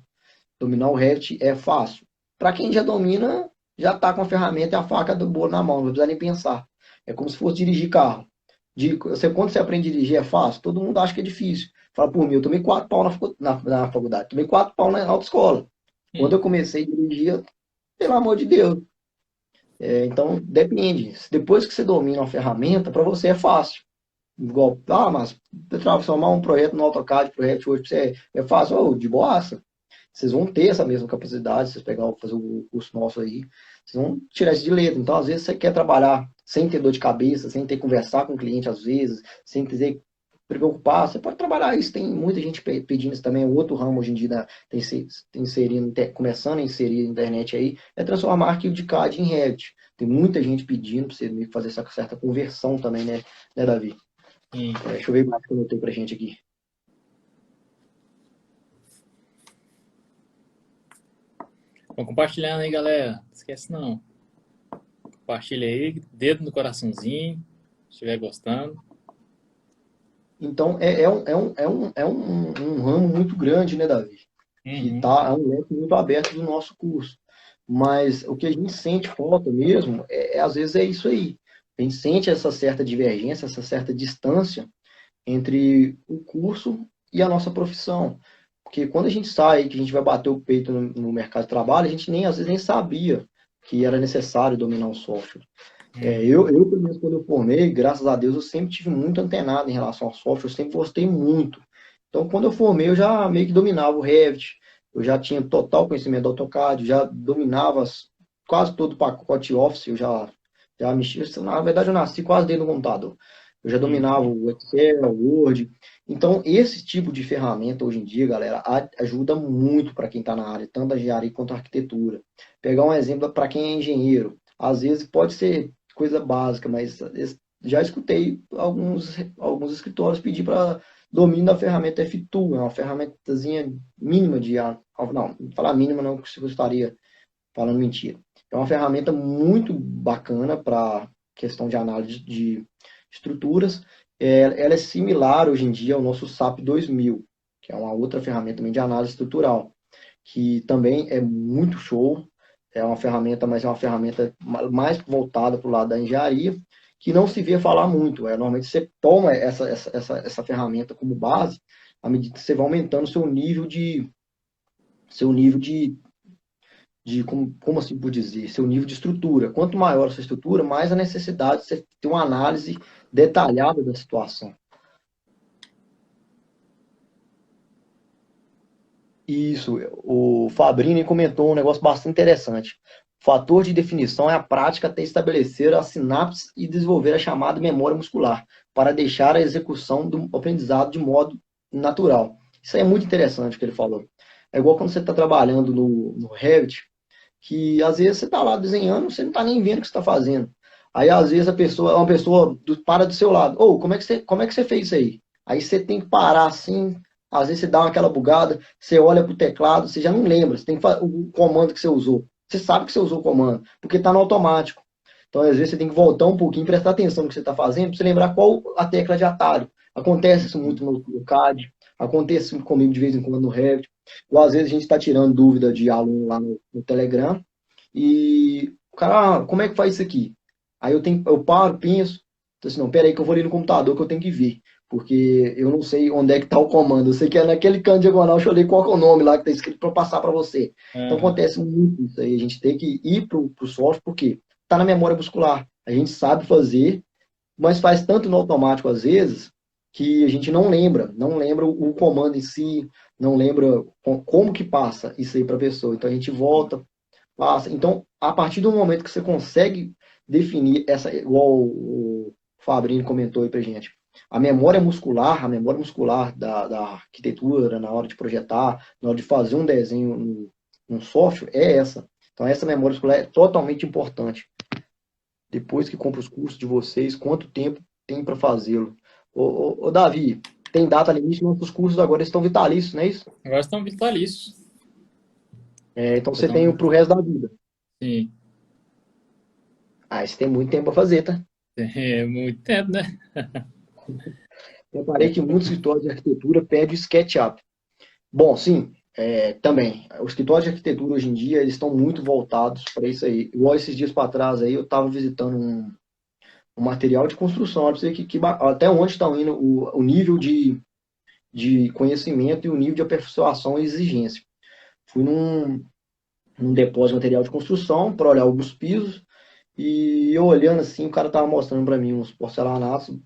S2: Dominar o Revit é fácil. Para quem já domina, já está com a ferramenta e a faca do bolo na mão, não precisa nem pensar. É como se fosse dirigir carro. Quando você aprende a dirigir é fácil, todo mundo acha que é difícil. Fala por mim, eu tomei 4 pau na faculdade, tomei 4 pau na autoescola. Quando eu comecei a dirigir, pelo amor de Deus. Então, depende. Depois que você domina a ferramenta, para você é fácil. Igual, mas transformar um projeto no AutoCAD para o Revit hoje pra você é fácil, de boaça. Vocês vão ter essa mesma capacidade, vocês fazer o curso nosso aí, vocês vão tirar isso de letra. Então, às vezes, você quer trabalhar sem ter dor de cabeça, sem ter que conversar com o cliente, às vezes, sem ter que preocupar, você pode trabalhar isso. Tem muita gente pedindo isso também. O outro ramo hoje em dia começando a inserir na internet aí, é transformar arquivo de CAD em Revit. Tem muita gente pedindo para você fazer essa certa conversão também, né, Davi? Deixa eu ver mais que eu notei pra gente aqui.
S1: Vamos compartilhando aí, galera. Não esquece não. Compartilha aí, dedo no coraçãozinho, se estiver gostando.
S2: Então, um ramo muito grande, né, Davi? Que
S1: Uhum.
S2: é um leque muito aberto do nosso curso. Mas o que a gente sente falta mesmo, às vezes é isso aí. A gente sente essa certa divergência, essa certa distância entre o curso e a nossa profissão. Porque quando a gente sai, que a gente vai bater o peito no mercado de trabalho, a gente às vezes nem sabia que era necessário dominar o software. Pelo menos, quando eu formei, graças a Deus, eu sempre tive muito antenado em relação ao software, eu sempre gostei muito. Então, quando eu formei, eu já meio que dominava o Revit, eu já tinha total conhecimento do AutoCAD, já dominava quase todo o pacote Office, já mexia, na verdade, eu nasci quase dentro do computador. Eu já dominava
S1: Uhum.
S2: o Excel, o Word. Então, esse tipo de ferramenta, hoje em dia, galera, ajuda muito para quem está na área, tanto da engenharia quanto da arquitetura. Pegar um exemplo para quem é engenheiro. Às vezes pode ser coisa básica, mas já escutei alguns escritórios pedir para domínio da ferramenta F2, é uma ferramentazinha mínima não, falar mínima não, que eu estaria falando mentira. É uma ferramenta muito bacana para questão de análise de estruturas. Ela é similar hoje em dia ao nosso SAP 2000, que é uma outra ferramenta também de análise estrutural, que também é muito show. É uma ferramenta, mas é uma ferramenta mais voltada para o lado da engenharia, que não se vê falar muito. Normalmente você toma essa ferramenta como base, à medida que você vai aumentando seu nível de como assim por dizer, seu nível de estrutura. Quanto maior a sua estrutura, mais a necessidade de você ter uma análise detalhada da situação. Isso, o Fabrini comentou um negócio bastante interessante. O fator de definição é a prática até estabelecer a sinapse e desenvolver a chamada memória muscular, para deixar a execução do aprendizado de modo natural. Isso aí é muito interessante o que ele falou. É igual quando você está trabalhando no Revit, que às vezes você está lá desenhando, você não está nem vendo o que você está fazendo. Aí às vezes uma pessoa para do seu lado, ou como é que você fez isso aí? Aí você tem que parar assim, às vezes você dá aquela bugada, você olha para o teclado, você já não lembra, você tem que o comando que você usou. Você sabe que você usou o comando, porque está no automático. Então às vezes você tem que voltar um pouquinho, prestar atenção no que você está fazendo, para você lembrar qual a tecla de atalho. Acontece isso muito no CAD, acontece comigo de vez em quando no Revit. Ou às vezes a gente está tirando dúvida de aluno lá no Telegram e o cara, como é que faz isso aqui? Aí eu paro, penso, então, assim, não, peraí que eu vou ali no computador que eu tenho que ver, porque eu não sei onde é que está o comando, eu sei que é naquele canto diagonal, deixa eu ler qual que é o nome lá que está escrito para passar para você. Então
S1: Aham.
S2: acontece muito isso aí, a gente tem que ir para o software, porque está na memória muscular, a gente sabe fazer, mas faz tanto no automático às vezes, que a gente não lembra o comando em si, não lembra como que passa isso aí para a pessoa. Então a gente volta, passa. Então, a partir do momento que você consegue definir igual o Fabrini comentou aí pra gente, a memória muscular da arquitetura, na hora de projetar, na hora de fazer um desenho no software, é essa. Então, essa memória muscular é totalmente importante. Depois que compra os cursos de vocês, quanto tempo tem para fazê-lo? Ô, Davi, tem data limite, nossos cursos agora estão vitalícios, não é isso?
S1: Agora estão vitalícios.
S2: Então você tem
S1: Então,
S2: para o resto da vida.
S1: sim,
S2: Ah, você tem muito tempo para fazer, tá?
S1: é muito tempo, né?
S2: Reparei que muitos escritórios de arquitetura pedem SketchUp. Bom, sim, também. Os escritórios de arquitetura hoje em dia eles estão muito voltados para isso aí. Igual esses dias para trás aí, eu estava visitando um material de construção. Olha pra você até onde está indo o nível de conhecimento e o nível de aperfeiçoação e exigência. Fui num depósito de material de construção para olhar alguns pisos e eu olhando assim, o cara tava mostrando para mim uns porcelanatos,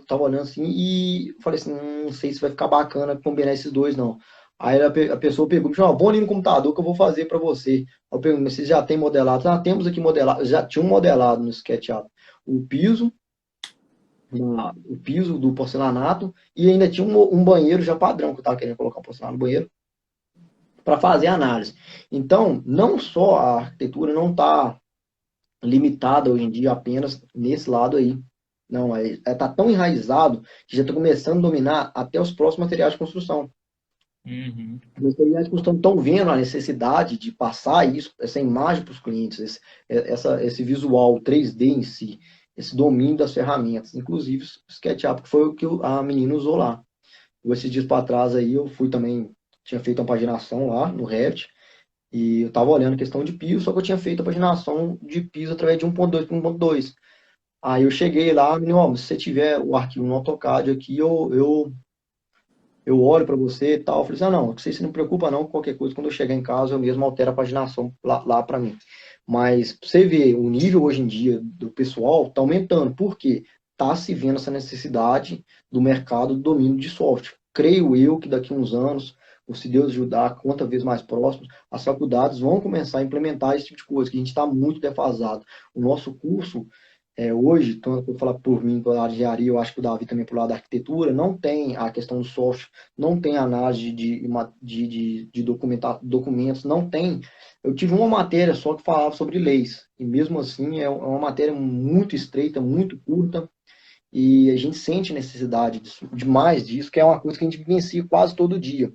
S2: tava olhando assim e falei assim, não sei se vai ficar bacana combinar esses dois não. Aí a pessoa pegou, me chamou, vou ali no computador que eu vou fazer para você. Eu perguntei, mas vocês já tem modelado? Ah, temos aqui modelado, já tinha um modelado no SketchUp. O piso, o piso do porcelanato e ainda tinha um banheiro já padrão, que eu tava querendo colocar um porcelanato no banheiro, para fazer a análise. Então, não só a arquitetura não está limitada hoje em dia apenas nesse lado aí. Não, tá tão enraizado que já está começando a dominar até os próximos materiais de construção.
S1: Uhum.
S2: Os materiais de construção estão vendo a necessidade de passar isso, essa imagem para os clientes, esse visual 3D em si, esse domínio das ferramentas, inclusive o SketchUp, que foi o que a menina usou lá. Esses dias para trás aí eu fui também, tinha feito uma paginação lá no Revit, e eu estava olhando a questão de piso, só que eu tinha feito a paginação de piso através de 1.2 para 1.2. Aí eu cheguei lá, menino, ó, se você tiver o arquivo no AutoCAD aqui, eu olho para você e tal. Eu falei assim, não, você se não preocupa não, qualquer coisa, quando eu chegar em casa, eu mesmo altero a paginação lá para mim. Mas pra você ver, o nível hoje em dia do pessoal está aumentando. Por quê? Está se vendo essa necessidade do mercado do domínio de software. Creio eu que daqui a uns anos, se Deus ajudar, quanto vez mais próximos, as faculdades vão começar a implementar esse tipo de coisa, que a gente está muito defasado. O nosso curso, hoje, então, eu vou falar por mim, pela área de engenharia, eu acho que o Davi também pelo lado da arquitetura, não tem a questão do software, não tem análise de documentos, não tem. Eu tive uma matéria só que falava sobre leis, e mesmo assim é uma matéria muito estreita, muito curta, e a gente sente necessidade demais disso, que é uma coisa que a gente vivencia quase todo dia.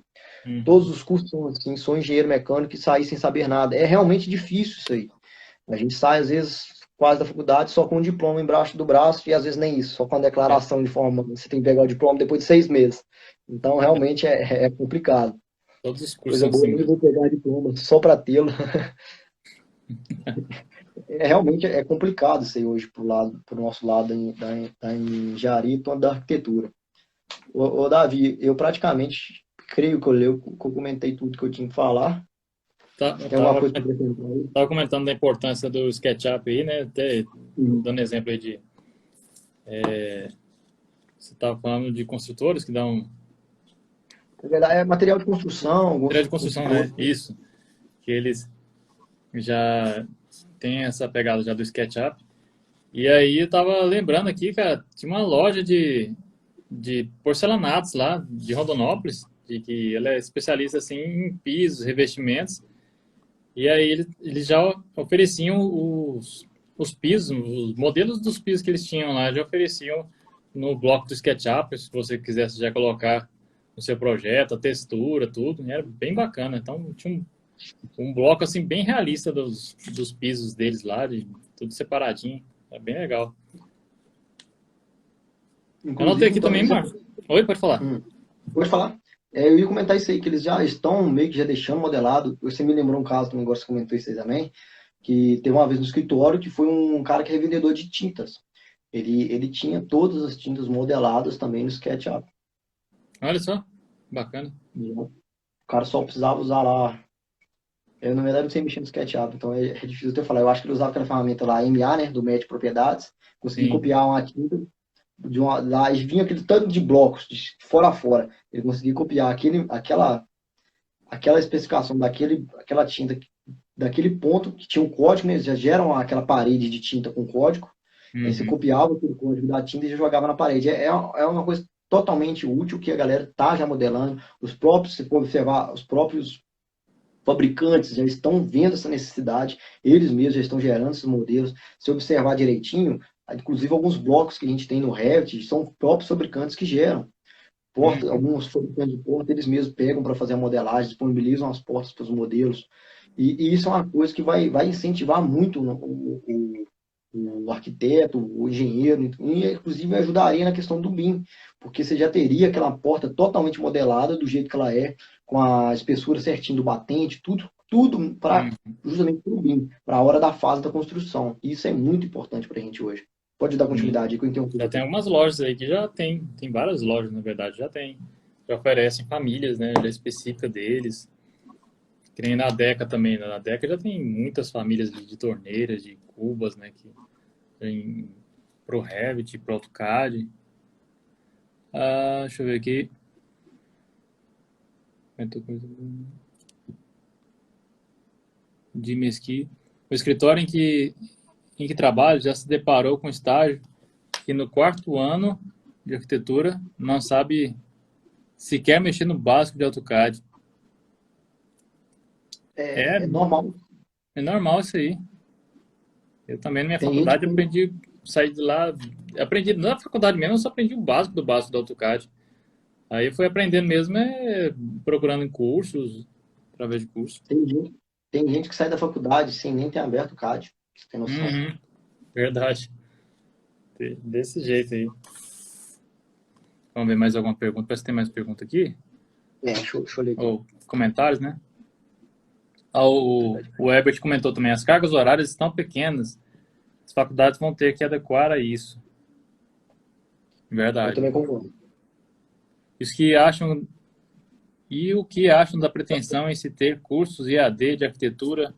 S2: Todos
S1: Uhum.
S2: os cursos são assim, sou engenheiro mecânico e saí sem saber nada. É realmente difícil isso aí. A gente sai, às vezes, quase da faculdade só com um diploma embaixo do braço e às vezes nem isso, só com a
S1: É,
S2: declaração de forma. Você tem que pegar o diploma depois de 6 meses. Então, realmente é complicado.
S1: todos os cursos
S2: Coisa
S1: são
S2: boa,
S1: assim
S2: nem
S1: mesmo.
S2: vou pegar diploma só para tê-lo. realmente é complicado isso aí hoje pro nosso lado da engenharia e da arquitetura. Ô, Davi, eu praticamente creio que eu comentei tudo que eu tinha que falar.
S1: Eu
S2: Tem alguma coisa para acrescentar aí?
S1: tava comentando da importância do SketchUp aí, né? Até
S2: Sim.
S1: dando exemplo aí de. Você estava falando de construtores que dão.
S2: Na verdade, é material de construção, alguns
S1: Material de construção,
S2: construtores.
S1: né? Isso. Que eles já têm essa pegada já do SketchUp. E aí eu tava lembrando aqui, cara, tinha uma loja de porcelanatos lá, de Rondonópolis, de que ela é especialista assim em pisos, revestimentos. E aí eles já ofereciam os pisos, os modelos dos pisos que eles tinham lá, já ofereciam no bloco do SketchUp, se você quisesse já colocar no seu projeto, a textura, tudo, era bem bacana. Então tinha um bloco assim bem realista dos pisos deles lá, de tudo separadinho. É bem legal. Eu anotei
S2: Inclusive,
S1: aqui
S2: então,
S1: também,
S2: eles já.
S1: Marcos. Oi, pode falar.
S2: Pode falar? Eu ia comentar isso aí, que eles já estão meio que já deixando modelado. Você me lembrou um caso, que um negócio que comentou isso aí também, que teve uma vez no escritório que foi um cara que é revendedor de tintas. Ele tinha todas as tintas modeladas também no SketchUp.
S1: Olha só, bacana.
S2: O cara só precisava usar lá. Eu, na verdade, não sei mexer no SketchUp, então é difícil até falar. Eu acho que ele usava aquela ferramenta lá, MA, né, do Match Propriedades, consegui
S1: Sim.
S2: copiar uma tinta lá, e vinha aquele tanto de blocos, de fora a fora. Ele conseguia copiar aquela especificação aquela tinta, daquele ponto que tinha um código, né, já geram aquela parede de tinta com código, aí você
S1: Uhum.
S2: copiava aquele código da tinta e já jogava na parede. É uma coisa totalmente útil que a galera está já modelando. Os próprios, se for observar, os próprios fabricantes já estão vendo essa necessidade, eles mesmos já estão gerando esses modelos. Se observar direitinho, inclusive alguns blocos que a gente tem no Revit são próprios fabricantes que geram. Porta,
S1: Uhum.
S2: alguns fabricantes de porta, eles mesmos pegam para fazer a modelagem, disponibilizam as portas para os modelos. E isso é uma coisa que vai incentivar muito o arquiteto, o engenheiro, e inclusive ajudaria na questão do BIM, porque você já teria aquela porta totalmente modelada do jeito que ela é, com a espessura certinho do batente, tudo para
S1: Uhum.
S2: justamente para o BIM, para a hora da fase da construção. E isso é muito importante para a gente hoje. Pode dar
S1: Sim.
S2: continuidade aí que eu interrompi
S1: Já tem
S2: você.
S1: algumas lojas aí que já tem várias lojas, na verdade, já tem. Já oferecem famílias, né, já específica deles. Que nem na Deca também. Na Deca já tem muitas famílias de torneiras, de cubas, né, que tem pro Revit, pro AutoCAD. Deixa eu ver aqui. De Mesqui. O escritório em que trabalho já se deparou com estágio que no quarto ano de arquitetura não sabe sequer mexer no básico de AutoCAD. É,
S2: É normal.
S1: é normal isso aí. Eu também na minha
S2: Tem gente
S1: faculdade
S2: que
S1: aprendi, saí de lá, aprendi na faculdade mesmo, eu só aprendi o básico do básico do AutoCAD. Aí eu fui aprendendo mesmo, procurando em cursos, através de cursos.
S2: Tem gente, tem gente que sai da faculdade sem nem ter aberto o CAD. Você tem noção?
S1: Uhum, verdade. Desse jeito aí. Vamos ver mais alguma pergunta. Parece que tem mais pergunta aqui.
S2: Deixa eu ler aqui.
S1: Ou comentários, né? O Herbert comentou também, as cargas horárias estão pequenas. As faculdades vão ter que adequar a isso.
S2: Eu
S1: Verdade.
S2: também concordo.
S1: Os que acham E o que acham da pretensão em se ter cursos EAD de arquitetura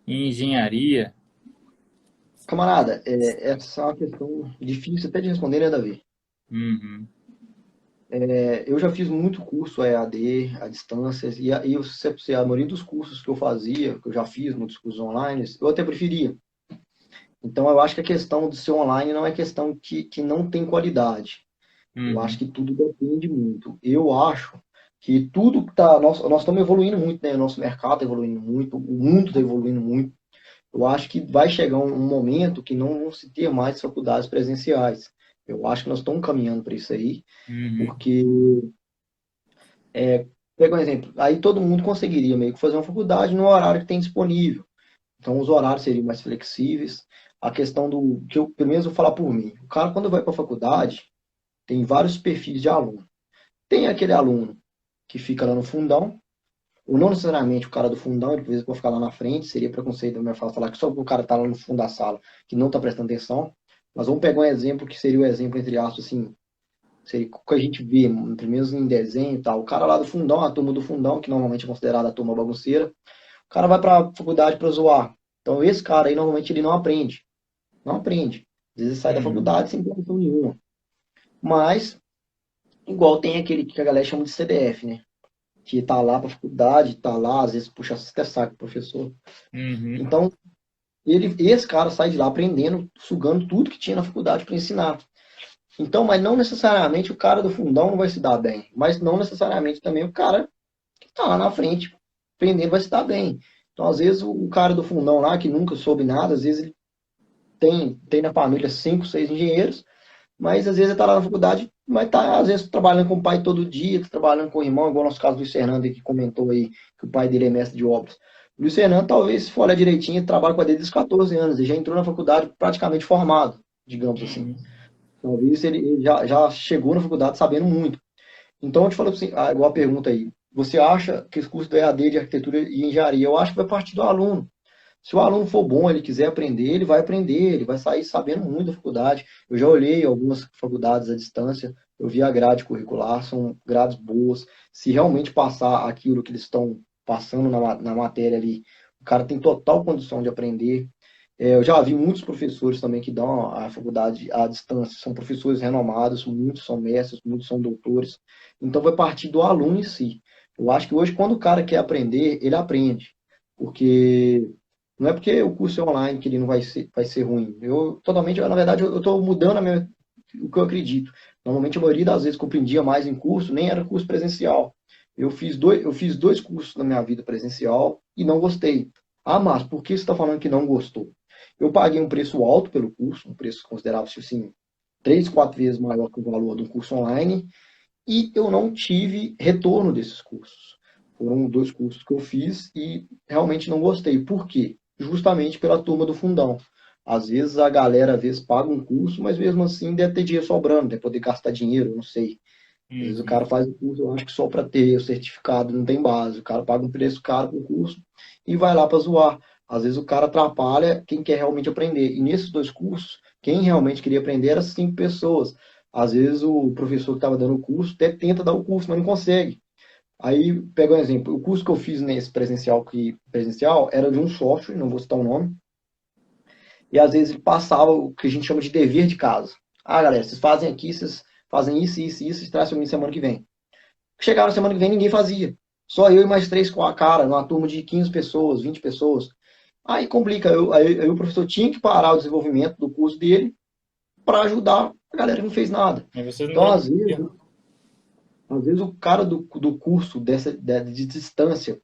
S1: e engenharia?
S2: Camarada, essa é uma questão difícil até de responder, né, Davi?
S1: Uhum,
S2: Eu já fiz muito curso EAD, à distância, a maioria dos cursos que eu fazia, que eu já fiz, muitos cursos online, eu até preferia. Então, eu acho que a questão de ser online não é questão que não tem qualidade. Eu acho
S1: uhum,
S2: que tudo depende muito. Eu acho que tudo que está. Nós estamos evoluindo muito, né? O nosso mercado está evoluindo muito, o mundo está evoluindo muito. Eu acho que vai chegar um momento que não vão se ter mais faculdades presenciais. Eu acho que nós estamos caminhando para isso aí,
S1: uhum,
S2: porque, pega um exemplo, aí todo mundo conseguiria meio que fazer uma faculdade no horário que tem disponível. Então, os horários seriam mais flexíveis. A questão do, que eu, pelo menos, vou falar por mim. O cara, quando vai para a faculdade, tem vários perfis de aluno. Tem aquele aluno que fica lá no fundão, ou não necessariamente o cara do fundão, ele precisa ficar lá na frente, seria preconceito da minha fala falar que só o cara tá lá no fundo da sala, que não tá prestando atenção. Mas vamos pegar um exemplo que seria o exemplo, entre aspas, assim, seria o que a gente vê, pelo menos em desenho e tal. O cara lá do fundão, a turma do fundão, que normalmente é considerada a turma bagunceira, o cara vai pra faculdade pra zoar. Então esse cara aí, normalmente, ele não aprende. Não aprende. Às vezes sai da
S1: Uhum.
S2: faculdade sem intenção nenhuma. Mas, igual tem aquele que a galera chama de CDF, né? Que tá lá pra faculdade, tá lá, às vezes puxa até saco o professor.
S1: Uhum.
S2: Então, esse cara sai de lá aprendendo, sugando tudo que tinha na faculdade para ensinar. Então, mas não necessariamente o cara do fundão não vai se dar bem, mas não necessariamente também o cara que está lá na frente aprendendo vai se dar bem. Então, às vezes, o cara do fundão lá, que nunca soube nada, às vezes ele tem na família cinco, seis engenheiros, mas às vezes ele está lá na faculdade, mas está, às vezes, trabalhando com o pai todo dia, tá trabalhando com o irmão, igual no nosso caso do Luiz Fernando, que comentou aí que o pai dele é mestre de obras. O Luiz Fernando, talvez, se for olhar direitinho, ele trabalha com ele desde os 14 anos, ele já entrou na faculdade praticamente formado, digamos assim.
S1: Uhum.
S2: Talvez ele já chegou na faculdade sabendo muito. Então, eu te falo assim, igual a pergunta aí, você acha que esse curso do EAD de arquitetura e engenharia, eu acho que vai partir do aluno. Se o aluno for bom, ele quiser aprender, ele vai sair sabendo muito da faculdade. Eu já olhei algumas faculdades à distância, eu vi a grade curricular, são grades boas. Se realmente passar aquilo que eles estão passando na matéria ali, o cara tem total condição de aprender. Eu já vi muitos professores também que dão a faculdade à distância, são professores renomados, muitos são mestres, muitos são doutores. Então vai partir do aluno em si. Eu acho que hoje, quando o cara quer aprender, ele aprende. Porque não é porque o curso é online que ele não vai ser ruim. Eu totalmente, na verdade, eu estou mudando o que eu acredito. Normalmente, a maioria das vezes que eu aprendia mais em curso, nem era curso presencial. Eu fiz dois cursos na minha vida presencial e não gostei. Ah, mas por que você está falando que não gostou? Eu paguei um preço alto pelo curso, um preço considerável, assim, três, quatro vezes maior que o valor de um curso online, e eu não tive retorno desses cursos. Foram dois cursos que eu fiz e realmente não gostei. Por quê? Justamente pela turma do fundão. Às vezes a galera às vezes paga um curso, mas mesmo assim deve ter dinheiro sobrando, deve poder gastar dinheiro, eu não sei. Às vezes o cara
S1: Uhum.
S2: faz o curso, eu acho que só para ter o certificado, não tem base. O cara paga um preço caro para o curso e vai lá para zoar. Às vezes o cara atrapalha quem quer realmente aprender. E nesses dois cursos, quem realmente queria aprender era cinco pessoas. Às vezes o professor que estava dando o curso até tenta dar o curso, mas não consegue. Aí, pega um exemplo, o curso que eu fiz nesse presencial era de um software, não vou citar o nome, e às vezes ele passava o que a gente chama de dever de casa. Ah, galera, vocês fazem aqui, vocês fazem isso, isso, isso, e trazem para mim semana que vem. Chegava na semana que vem, ninguém fazia. Só eu e mais três com a cara, numa turma de 15 pessoas, 20 pessoas. Aí complica, aí o professor tinha que parar o desenvolvimento do curso dele para ajudar a galera que não fez nada.
S1: Mas vocês não
S2: Então,
S1: jogam.
S2: às vezes o cara do curso de distância,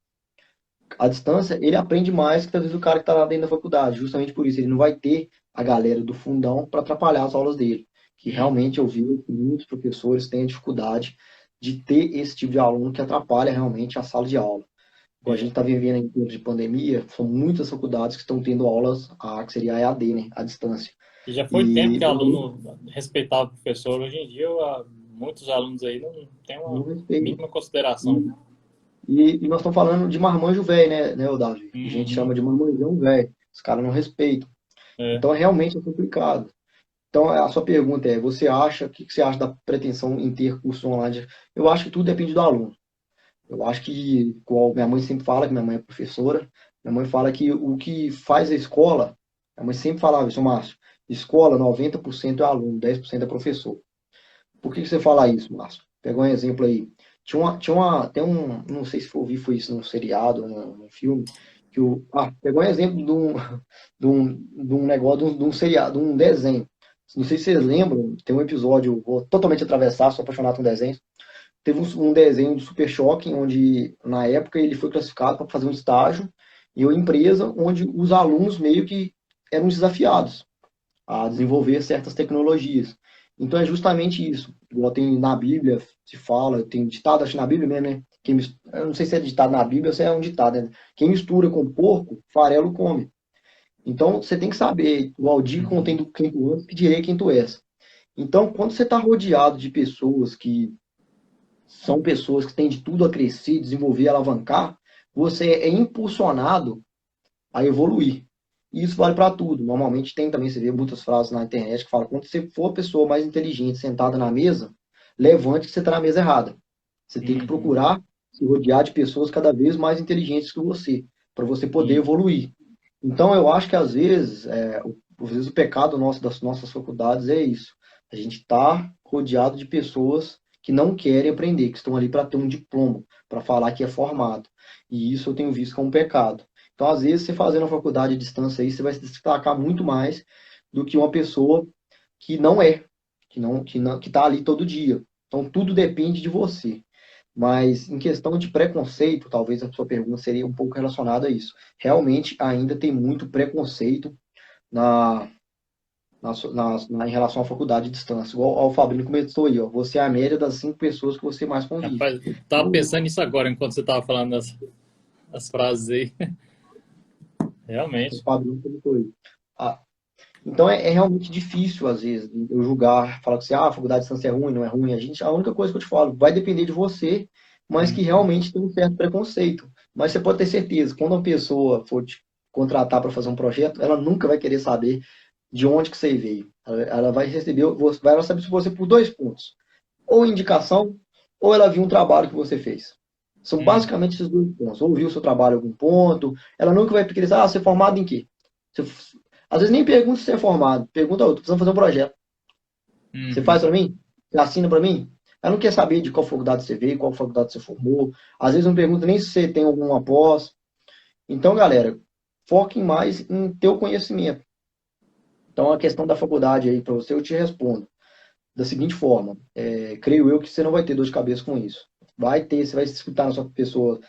S2: a distância, ele aprende mais que às vezes o cara que está lá dentro da faculdade. Justamente por isso, ele não vai ter a galera do fundão para atrapalhar as aulas dele. Que
S1: Uhum.
S2: realmente eu vi que muitos professores têm a dificuldade de ter esse tipo de aluno que atrapalha realmente a sala de aula. Igual a gente
S1: É.
S2: está vivendo em tempos de pandemia, são muitas faculdades que estão tendo aulas, que seria a EAD, né, à distância.
S1: E já foi tempo
S2: E
S1: que aluno respeitava o professor. Hoje em dia, muitos alunos aí não têm
S2: não
S1: uma
S2: respeito.
S1: mínima consideração.
S2: E, e nós estamos falando de marmanjo velho, né, o Davi? A gente chama
S1: Uhum.
S2: de marmanjão velho. Os caras não respeitam.
S1: É.
S2: Então, realmente é complicado. Então, a sua pergunta é: o que você acha da pretensão em ter curso online? Eu acho que tudo depende do aluno. Eu acho que, igual minha mãe sempre fala, que minha mãe é professora, minha mãe fala que o que faz a escola, minha mãe sempre falava isso, Márcio, escola 90% é aluno, 10% é professor. Por que você fala isso, Márcio? Pega um exemplo aí. Não sei se for ouvir, foi isso num seriado, num filme, pegou um exemplo de um negócio, de um seriado, de um desenho. Não sei se vocês lembram, tem um episódio, vou totalmente atravessar, sou apaixonado por desenhos. Teve um desenho do Super Choque, onde na época ele foi classificado para fazer um estágio em uma empresa onde os alunos meio que eram desafiados a desenvolver certas tecnologias. Então é justamente isso. Igual tem na Bíblia, se fala, tem ditado, acho que na Bíblia mesmo, né? Eu não sei se é ditado na Bíblia ou se é um ditado, né? Quem mistura com porco, farelo come. Então você tem que saber, o Aldir contém
S1: Uhum.
S2: do quem tu és, que direi quem tu és. Então, quando você está rodeado de pessoas que são pessoas que têm de tudo a crescer, desenvolver, alavancar, você é impulsionado a evoluir. E isso vale para tudo. Normalmente tem também, você vê muitas frases na internet que falam, quando você for a pessoa mais inteligente sentada na mesa, levante que você está na mesa errada. Você tem que
S1: Uhum.
S2: procurar se rodear de pessoas cada vez mais inteligentes que você, para você poder
S1: Sim.
S2: evoluir. Então, eu acho que às vezes o pecado nosso das nossas faculdades é isso. A gente está rodeado de pessoas que não querem aprender, que estão ali para ter um diploma, para falar que é formado. E isso eu tenho visto como um pecado. Então, às vezes, você fazendo a faculdade à distância aí, você vai se destacar muito mais do que uma pessoa que não é, que está ali todo dia. Então, tudo depende de você. Mas em questão de preconceito, talvez a sua pergunta seria um pouco relacionada a isso. Realmente ainda tem muito preconceito na, em relação à faculdade de distância. Igual ao Fabrício começou aí, ó. Você é a média das 5 pessoas que você mais convive.
S1: Rapaz, tava pensando nisso agora, enquanto você tava falando as frases aí.
S2: O
S1: Realmente.
S2: Fabrício começou aí. Ah, então é realmente difícil, às vezes, eu julgar, falar que a faculdade de distância é ruim, não é ruim. A única coisa que eu te falo, vai depender de você, mas que
S1: Uhum.
S2: realmente tem um certo preconceito. Mas você pode ter certeza, quando uma pessoa for te contratar para fazer um projeto, ela nunca vai querer saber de onde que você veio. Ela vai receber, vai saber se você por 2 pontos. Ou indicação, ou ela viu um trabalho que você fez. São
S1: Uhum.
S2: basicamente esses 2 pontos. Ou viu o seu trabalho em algum ponto, ela nunca vai querer saber, você é formado em quê? Você, às vezes nem pergunta se você é formado, pergunta, tô precisando fazer um projeto. Você faz
S1: Uhum.
S2: para mim? Você assina para mim? Ela não quer saber de qual faculdade você veio, qual faculdade você formou. Às vezes não pergunta nem se você tem alguma pós. Então, galera, foquem mais em ter o conhecimento. Então, a questão da faculdade aí, para você, eu te respondo da seguinte forma: creio eu que você não vai ter dor de cabeça com isso. Vai ter, você vai escutar na sua pessoa,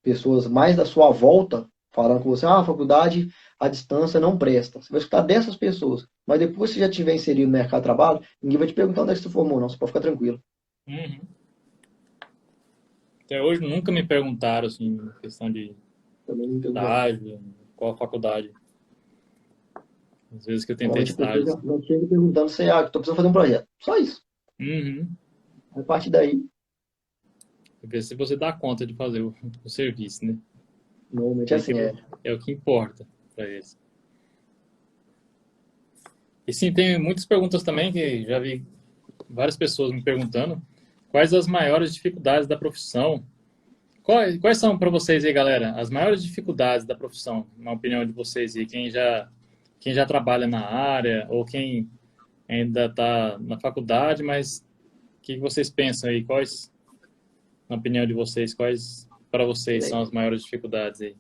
S2: pessoas mais da sua volta falando com você, a faculdade à distância não presta. Você vai escutar dessas pessoas. Mas depois que você já tiver inserido no mercado de trabalho, ninguém vai te perguntar onde é que você formou, não. Você pode ficar tranquilo.
S1: Uhum. Até hoje nunca me perguntaram, assim, questão de
S2: Também não perguntaram.
S1: estágio, qual a faculdade. Às vezes que eu tentei
S2: Normalmente a
S1: estágio,
S2: pessoa já,
S1: assim.
S2: já chega perguntando se estou precisando fazer um projeto. Só isso.
S1: Uhum.
S2: A partir daí,
S1: Ver se você dá conta de fazer o serviço, né?
S2: normalmente é
S1: Aí que
S2: assim,
S1: é o que importa para eles. E sim, tem muitas perguntas também que já vi várias pessoas me perguntando quais as maiores dificuldades da profissão. Quais são para vocês aí, galera, as maiores dificuldades da profissão, na opinião de vocês e quem já trabalha na área ou quem ainda está na faculdade, mas o que vocês pensam aí? Quais, na opinião de vocês, quais para vocês são as maiores dificuldades aí?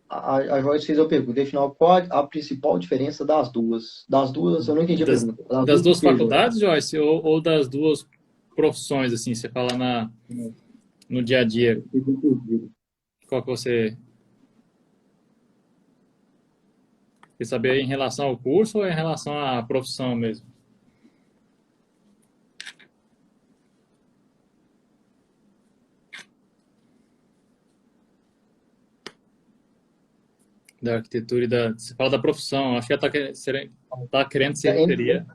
S2: a Joyce fez a pergunta, afinal, qual a principal diferença das duas? Das duas, eu não entendi a pergunta. Das
S1: Das
S2: duas por
S1: duas
S2: quê, Joyce?
S1: faculdades, Joyce, ou das duas profissões, assim, você fala no dia a dia, qual que você quer saber em relação ao curso ou em relação à profissão mesmo? Da arquitetura e da. Você fala da profissão, acho que ela tá querendo se referir.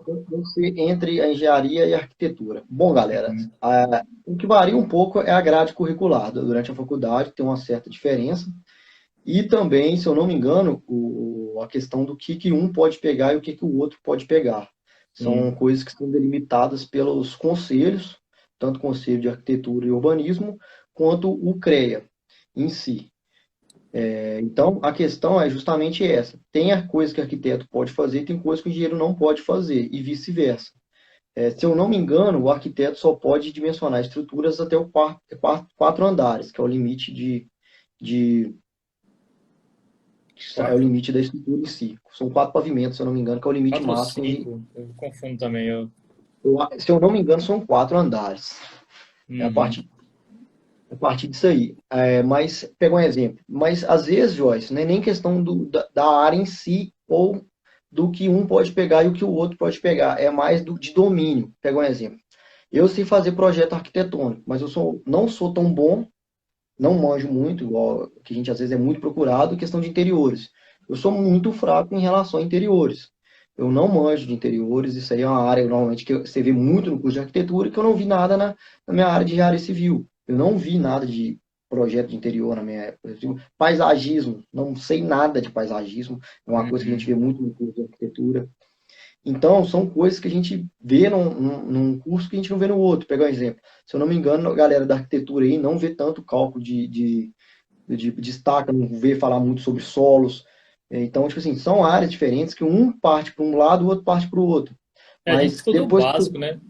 S2: Entre a engenharia e a arquitetura. Bom, galera,
S1: Uhum.
S2: o que varia um pouco é a grade curricular durante a faculdade, tem uma certa diferença. E também, se eu não me engano, a questão do que um pode pegar e o que o outro pode pegar. São
S1: Sim.
S2: coisas que são delimitadas pelos conselhos, tanto o Conselho de Arquitetura e Urbanismo, quanto o CREA em si. Então, a questão é justamente essa. Tem a coisa que o arquiteto pode fazer, tem coisa que o engenheiro não pode fazer, e vice-versa. Se eu não me engano, o arquiteto só pode dimensionar estruturas até o 4 andares, que é o limite de é o
S1: Quatro,
S2: limite da estrutura em si. São 4 pavimentos, se eu não me engano, que é o limite
S1: quatro ou
S2: máximo
S1: cinco, eu confundo também.
S2: se eu não me engano, são 4 andares. É a
S1: Uhum.
S2: partir, a partir disso aí. Mas, pega um exemplo. Mas, às vezes, Joyce, não é nem questão da área em si ou do que um pode pegar e o que o outro pode pegar. É mais de domínio. Pega um exemplo. Eu sei fazer projeto arquitetônico, mas não sou tão bom, não manjo muito, igual que a gente às vezes é muito procurado, questão de interiores. Eu sou muito fraco em relação a interiores. Eu não manjo de interiores, isso aí é uma área normalmente que você vê muito no curso de arquitetura, que eu não vi nada na minha área de engenharia civil. Eu não vi nada de. projeto de interior na minha época. Paisagismo, não sei nada de paisagismo, é uma coisa que a gente
S1: Uhum.
S2: vê muito no curso de arquitetura. Então, são coisas que a gente vê num curso que a gente não vê no outro. Pegar um exemplo. Se eu não me engano, a galera da arquitetura aí não vê tanto cálculo de destaca, não vê falar muito sobre solos. Então, tipo assim, são áreas diferentes que um parte para um lado, o outro parte para o outro.
S1: A gente
S2: Mas
S1: estuda o
S2: depois que
S1: básico, né,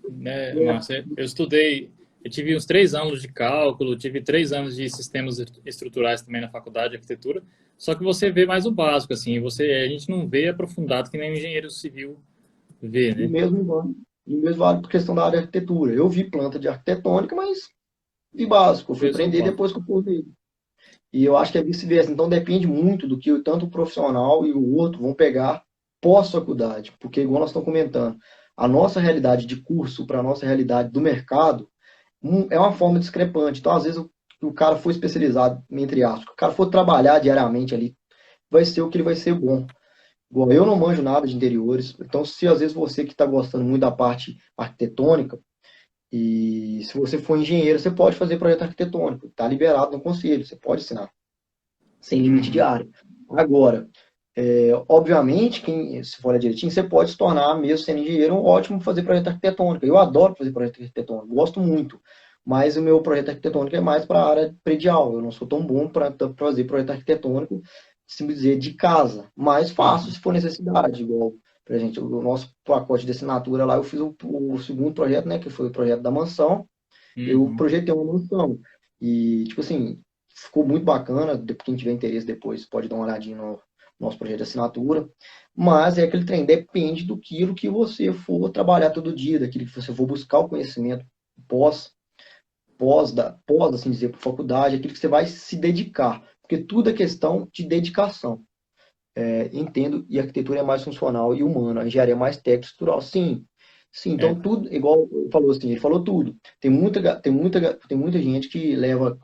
S1: Márcia? Eu estudei, eu tive uns 3 anos de cálculo, tive 3 anos de sistemas estruturais também na faculdade de arquitetura, só que você vê mais o básico, assim, a gente não vê aprofundado que nem o engenheiro civil vê,
S2: o
S1: né?
S2: mesmo vale, o mesmo vale por questão da área de arquitetura. Eu vi planta de arquitetônica, mas vi básico. Eu fui
S1: Vê só o
S2: aprender
S1: básico.
S2: depois que eu formei. E eu acho que é vice-versa. Então depende muito do que tanto o profissional e o outro vão pegar pós-faculdade. Porque, igual nós estamos comentando, a nossa realidade de curso para a nossa realidade do mercado é uma forma discrepante. Então, às vezes, o cara for especializado, entre aspas, o cara for trabalhar diariamente ali, vai ser o que ele vai ser bom. Igual eu não manjo nada de interiores, então se às vezes você que está gostando muito da parte arquitetônica, e se você for engenheiro, você pode fazer projeto arquitetônico, está liberado no conselho, você pode assinar, sem limite de
S1: Uhum.
S2: área. Agora, obviamente, se for direitinho, você pode se tornar, mesmo sendo engenheiro, um ótimo fazer projeto arquitetônico. Eu adoro fazer projeto arquitetônico, gosto muito. Mas o meu projeto arquitetônico é mais para a área predial. Eu não sou tão bom para fazer projeto arquitetônico, se me dizer, de casa. Mas faço
S1: Uhum.
S2: se for necessidade. Igual, por exemplo, o nosso pacote de assinatura lá, eu fiz o segundo projeto, né, que foi o projeto da mansão. Eu
S1: Uhum.
S2: projetei uma mansão. E, tipo assim, ficou muito bacana. Quem tiver interesse depois pode dar uma olhadinha no nosso projeto de assinatura. Mas é aquele trem, depende do que você for trabalhar todo dia, daquilo que você for buscar o conhecimento pós, pós assim dizer, por faculdade, aquilo que você vai se dedicar. Porque tudo é questão de dedicação. Entendo, e a arquitetura é mais funcional e humana, a engenharia é mais técnica estrutural. Sim, sim,
S1: É.
S2: então tudo, igual ele falou assim, ele falou tudo. Tem muita gente que leva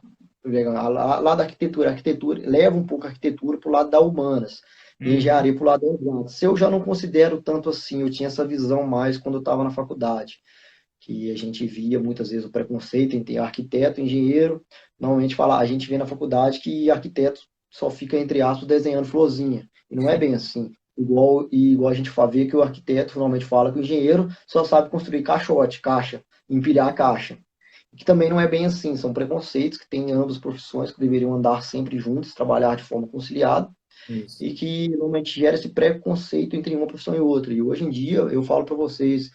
S2: lá da arquitetura, a arquitetura leva um pouco a arquitetura para o lado da humanas e a
S1: Uhum.
S2: engenharia para o lado das exatas. Se eu já não considero tanto assim, eu tinha essa visão mais quando eu estava na faculdade, que a gente via muitas vezes o preconceito entre arquiteto e engenheiro. Normalmente fala, a gente vê na faculdade que arquiteto só fica, entre aspas, desenhando florzinha. E não é bem assim. Igual a gente vê que o arquiteto normalmente fala que o engenheiro só sabe construir caixote, caixa, empilhar a caixa. Que também não é bem assim, são preconceitos que tem em ambas as profissões que deveriam andar sempre juntos, trabalhar de forma conciliada,
S1: Isso.
S2: e que normalmente gera esse preconceito entre uma profissão e outra. E hoje em dia, eu falo para vocês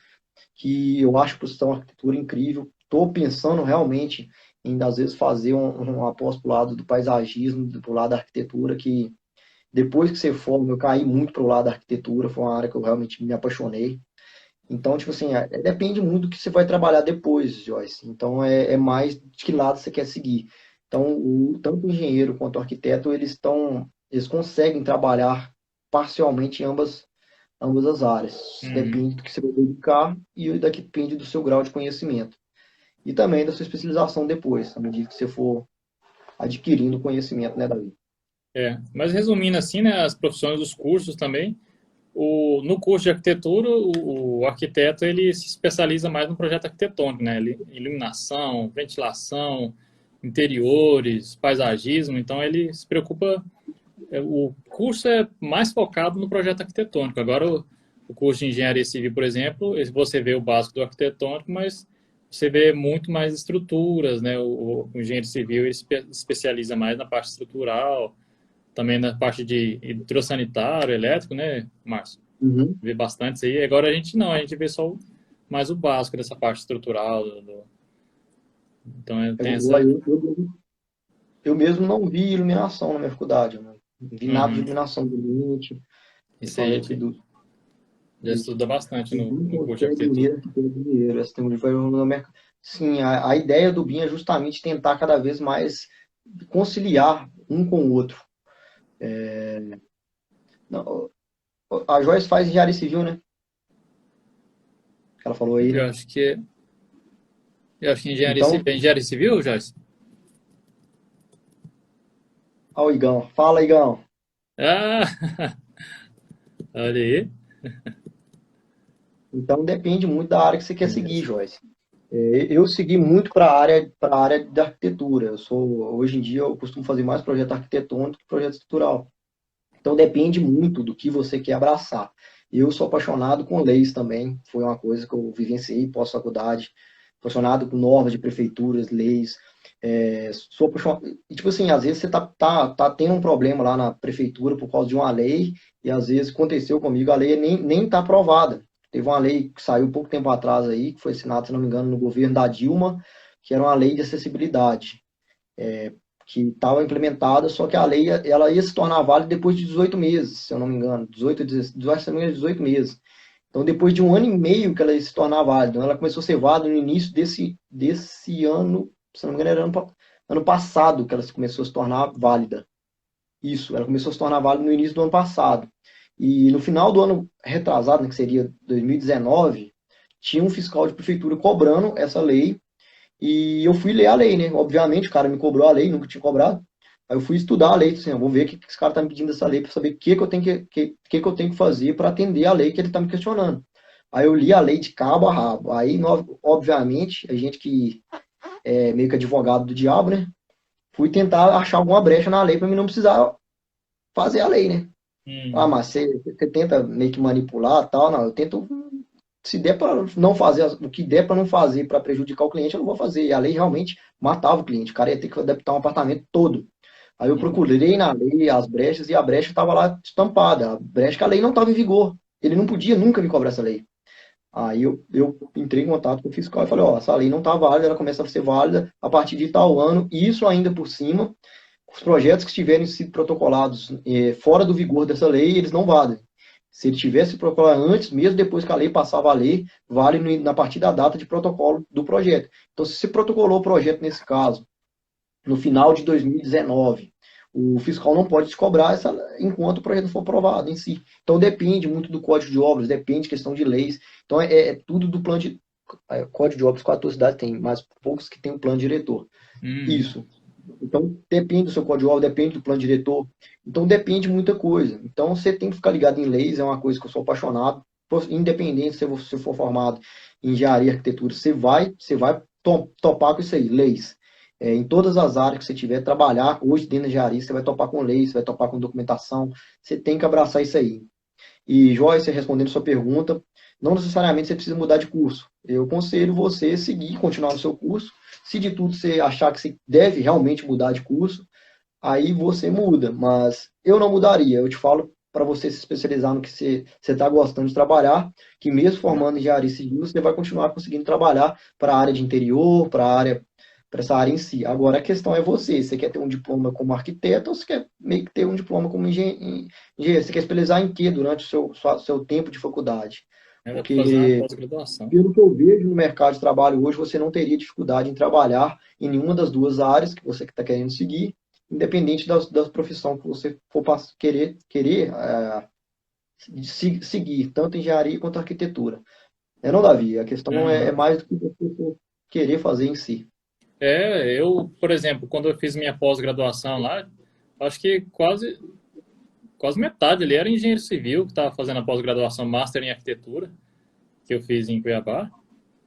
S2: que eu acho a profissão arquitetura incrível. Estou pensando realmente em, às vezes, fazer um após para o lado do paisagismo, para o lado da arquitetura, que depois que você forma, eu caí muito para o lado da arquitetura, foi uma área que eu realmente me apaixonei. Então, tipo assim, depende muito do que você vai trabalhar depois, Joyce. Então, é mais de que lado você quer seguir. Então, tanto o engenheiro quanto o arquiteto, eles conseguem trabalhar parcialmente em ambas as áreas.
S1: Uhum.
S2: Depende do que você vai dedicar e depende do seu grau de conhecimento. E também da sua especialização depois, à medida que você for adquirindo conhecimento, né, Davi?
S1: É. Mas resumindo assim, né, as profissões dos cursos também, no curso de arquitetura, o arquiteto ele se especializa mais no projeto arquitetônico, né? Iluminação, ventilação, interiores, paisagismo. Então ele se preocupa. O curso é mais focado no projeto arquitetônico. Agora o curso de engenharia civil, por exemplo, você vê o básico do arquitetônico, mas você vê muito mais estruturas, né? O engenheiro civil ele se especializa mais na parte estrutural, também na parte de hidrossanitário, elétrico, né, Márcio?
S2: Uhum.
S1: Vê bastante isso aí. Agora a gente não, a gente vê só mais o básico dessa parte estrutural. Então tem essa.
S2: Eu mesmo não vi iluminação na minha faculdade. Eu não vi nada de
S1: Uhum.
S2: iluminação do ambiente. Eu
S1: Isso aí a
S2: falei aqui
S1: gente já
S2: dos
S1: estuda bastante
S2: ninguém
S1: no curso de
S2: consegue
S1: arquitetura.
S2: unir arquitetura e dinheiro. Essa tem foi no mercado. Sim, a ideia do BIM é justamente tentar cada vez mais conciliar um com o outro. Não, a Joyce faz engenharia civil, né? Ela falou aí,
S1: Eu
S2: né?
S1: acho que, eu acho que
S2: Então,
S1: engenharia civil, Joyce?
S2: ó, o Igão. Fala, Igão.
S1: Ah, olha aí.
S2: Então depende muito da área que você quer seguir,
S1: Beleza.
S2: Joyce. Eu segui muito para a área da arquitetura. Hoje em dia, eu costumo fazer mais projeto arquitetônico que projeto estrutural. Então depende muito do que você quer abraçar. Eu sou apaixonado com leis também, foi uma coisa que eu vivenciei pós-faculdade, apaixonado com normas de prefeituras, leis. Sou apaixonado. E, tipo assim, às vezes você tá tendo um problema lá na prefeitura por causa de uma lei, e às vezes aconteceu comigo, a lei nem tá aprovada. Teve uma lei que saiu pouco tempo atrás aí, que foi assinada, se não me engano, no governo da Dilma, que era uma lei de acessibilidade que estava implementada, só que a lei ela ia se tornar válida depois de 18 meses, se eu não me engano, 18 meses. Então, depois de um ano e meio que ela ia se tornar válida, ela começou a ser válida no início desse ano, se não me engano, era ano passado que ela começou a se tornar válida. Isso, ela começou a se tornar válida no início do ano passado. E no final do ano retrasado, né, que seria 2019, tinha um fiscal de prefeitura cobrando essa lei e eu fui ler a lei, né? Obviamente, o cara me cobrou a lei, nunca tinha cobrado. Aí eu fui estudar a lei, assim, vou ver o que esse cara tá me pedindo essa lei para saber o que eu tenho que eu tenho que fazer para atender a lei que ele tá me questionando. Aí eu li a lei de cabo a rabo. Aí, obviamente, a gente que é meio que advogado do diabo, né? Fui tentar achar alguma brecha na lei para mim não precisar fazer a lei, né? Ah,
S1: Uhum.
S2: mas você tenta meio que manipular tal, não, eu tento se der para não fazer o que der para não fazer para prejudicar o cliente, eu não vou fazer. E a lei realmente matava o cliente. O cara ia ter que adaptar um apartamento todo. Aí eu procurei na lei as brechas e a brecha estava lá estampada. A brecha que a lei não estava em vigor. Ele não podia nunca me cobrar essa lei. Aí eu entrei em contato com o fiscal e falei, ó, essa lei não está válida, ela começa a ser válida a partir de tal ano, e isso ainda por cima, os projetos que tiverem sido protocolados fora do vigor dessa lei, eles não valem. Se ele tivesse protocolado antes, mesmo depois que a lei passava a lei, vale na partir da data de protocolo do projeto. Então, se você protocolou o projeto nesse caso, no final de 2019, o fiscal não pode te cobrar essa, enquanto o projeto for aprovado em si. Então, depende muito do Código de Obras, depende de questão de leis. Então, é tudo do plano de... Código de Obras, 14 cidades tem, mas poucos que tem um plano diretor.
S1: Uhum.
S2: Isso. Então, depende do seu código de obra, depende do plano diretor. Então, depende de muita coisa. Então, você tem que ficar ligado em leis, é uma coisa que eu sou apaixonado. Independente se você for formado em engenharia e arquitetura, você vai topar com isso aí, leis. Em todas as áreas que você tiver, trabalhar hoje dentro da engenharia, você vai topar com leis, você vai topar com documentação, você tem que abraçar isso aí. E, Joyce, respondendo sua pergunta, não necessariamente você precisa mudar de curso. Eu aconselho você seguir, continuar no seu curso. Se de tudo você achar que você deve realmente mudar de curso, aí você muda. Mas eu não mudaria. Eu te falo para você se especializar no que você está gostando de trabalhar, que mesmo formando em engenharia civil, você vai continuar conseguindo trabalhar para a área de interior, para essa área em si. Agora a questão é você. Você quer ter um diploma como arquiteto ou você quer meio que ter um diploma como engenheiro? Você quer especializar em quê durante o seu tempo de faculdade?
S1: Dá para fazer uma
S2: Porque,
S1: pós-graduação.
S2: pelo que eu vejo no mercado de trabalho hoje, você não teria dificuldade em trabalhar em nenhuma das duas áreas que você está querendo seguir, independente da profissão que você for querer seguir, tanto engenharia quanto arquitetura. Não, Davi? A questão é
S1: Uhum.
S2: mais do que você for querer fazer em si.
S1: Eu, por exemplo, quando eu fiz minha pós-graduação lá, acho que quase metade ali era engenheiro civil que estava fazendo a pós-graduação Master em Arquitetura, que eu fiz em Cuiabá.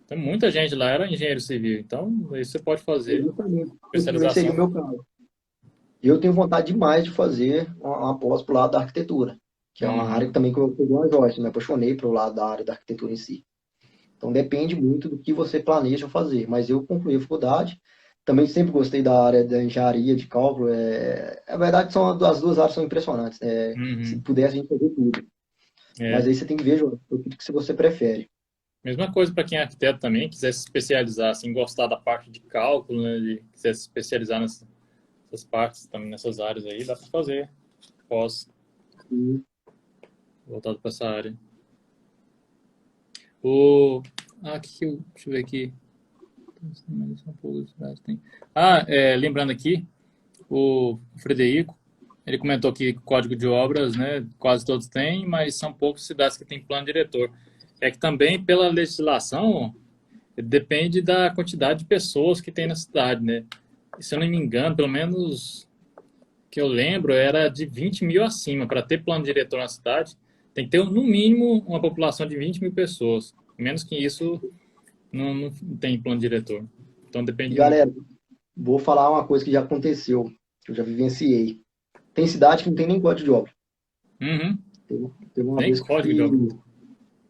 S1: Então, muita gente lá era engenheiro civil. Então, aí você pode fazer
S2: Exatamente. Esse também seria o
S1: especialização.
S2: meu caso. Eu tenho vontade demais de fazer uma pós para o lado da arquitetura, que é uma área que
S1: Uhum.
S2: também que eu peguei uma joia, me apaixonei pelo lado da área da arquitetura em si. Então depende muito do que você planeja fazer. Mas eu concluí a faculdade, também sempre gostei da área da engenharia, de cálculo. A verdade, as duas áreas são impressionantes. Se
S1: Uhum.
S2: pudesse, a gente fazer tudo. Mas
S1: É.
S2: aí você tem que ver, João, o que você prefere.
S1: Mesma coisa para quem é arquiteto também, quiser se especializar, assim, gostar da parte de cálculo, né, quiser se especializar nessas partes, também nessas áreas aí, dá para fazer pós voltado para essa área. O, deixa eu ver aqui. Lembrando aqui, o Frederico, ele comentou que código de obras, né, quase todos têm, mas são poucas cidades que têm plano diretor. É que também pela legislação depende da quantidade de pessoas que tem na cidade, né? E, se eu não me engano, pelo menos que eu lembro, era de 20 mil acima. Para ter plano diretor na cidade, tem que ter no mínimo uma população de 20 mil pessoas. Menos que isso não tem plano diretor. Então
S2: E
S1: depende muito.
S2: galera, vou falar uma coisa que já aconteceu, que eu já vivenciei. Tem cidade que não tem nem código de obra.
S1: Uhum.
S2: Teve uma
S1: Nem
S2: vez
S1: código de obra.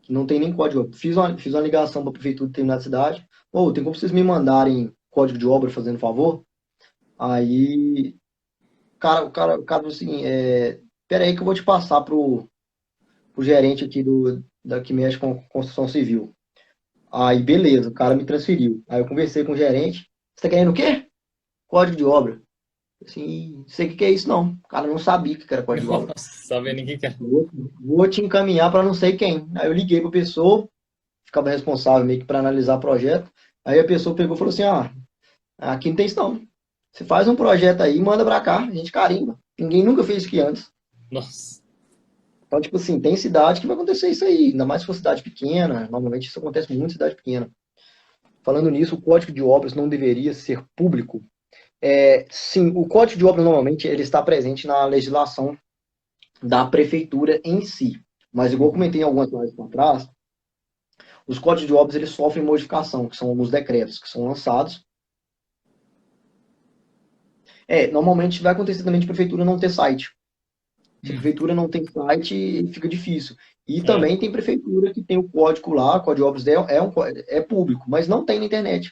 S2: que não tem nem código de obra. Fiz uma ligação para a prefeitura de determinada cidade. Ou tem como vocês me mandarem código de obra fazendo favor? Aí o cara falou assim, pera aí que eu vou te passar pro gerente aqui da que mexe com construção civil. Aí, beleza, o cara me transferiu. Aí eu conversei com o gerente. Você tá querendo o quê? Código de obra. Assim, não sei o que que é isso, não. O cara não sabia o que era código de obra.
S1: Nossa, sabe ninguém quer.
S2: Vou te encaminhar para não sei quem. Aí eu liguei para a pessoa, ficava responsável meio que para analisar o projeto. Aí a pessoa pegou e falou assim: aqui não tem isso não. Você faz um projeto aí, manda para cá, a gente carimba. Ninguém nunca fez isso aqui antes.
S1: Nossa.
S2: Então, tipo assim, tem cidade que vai acontecer isso aí. Ainda mais se for cidade pequena. Normalmente isso acontece muito em cidade pequena. Falando nisso, o código de obras não deveria ser público. Sim, o código de obras normalmente ele está presente na legislação da prefeitura em si. Mas igual eu
S1: Uhum.
S2: comentei algumas lives para trás, os códigos de obras eles sofrem modificação, que são alguns decretos que são lançados. Normalmente vai acontecer também de prefeitura não ter site. Se a
S1: Uhum.
S2: prefeitura não tem site, fica difícil. E
S1: É,
S2: também tem prefeitura que tem o código lá, o código de obras é público, mas não tem na internet.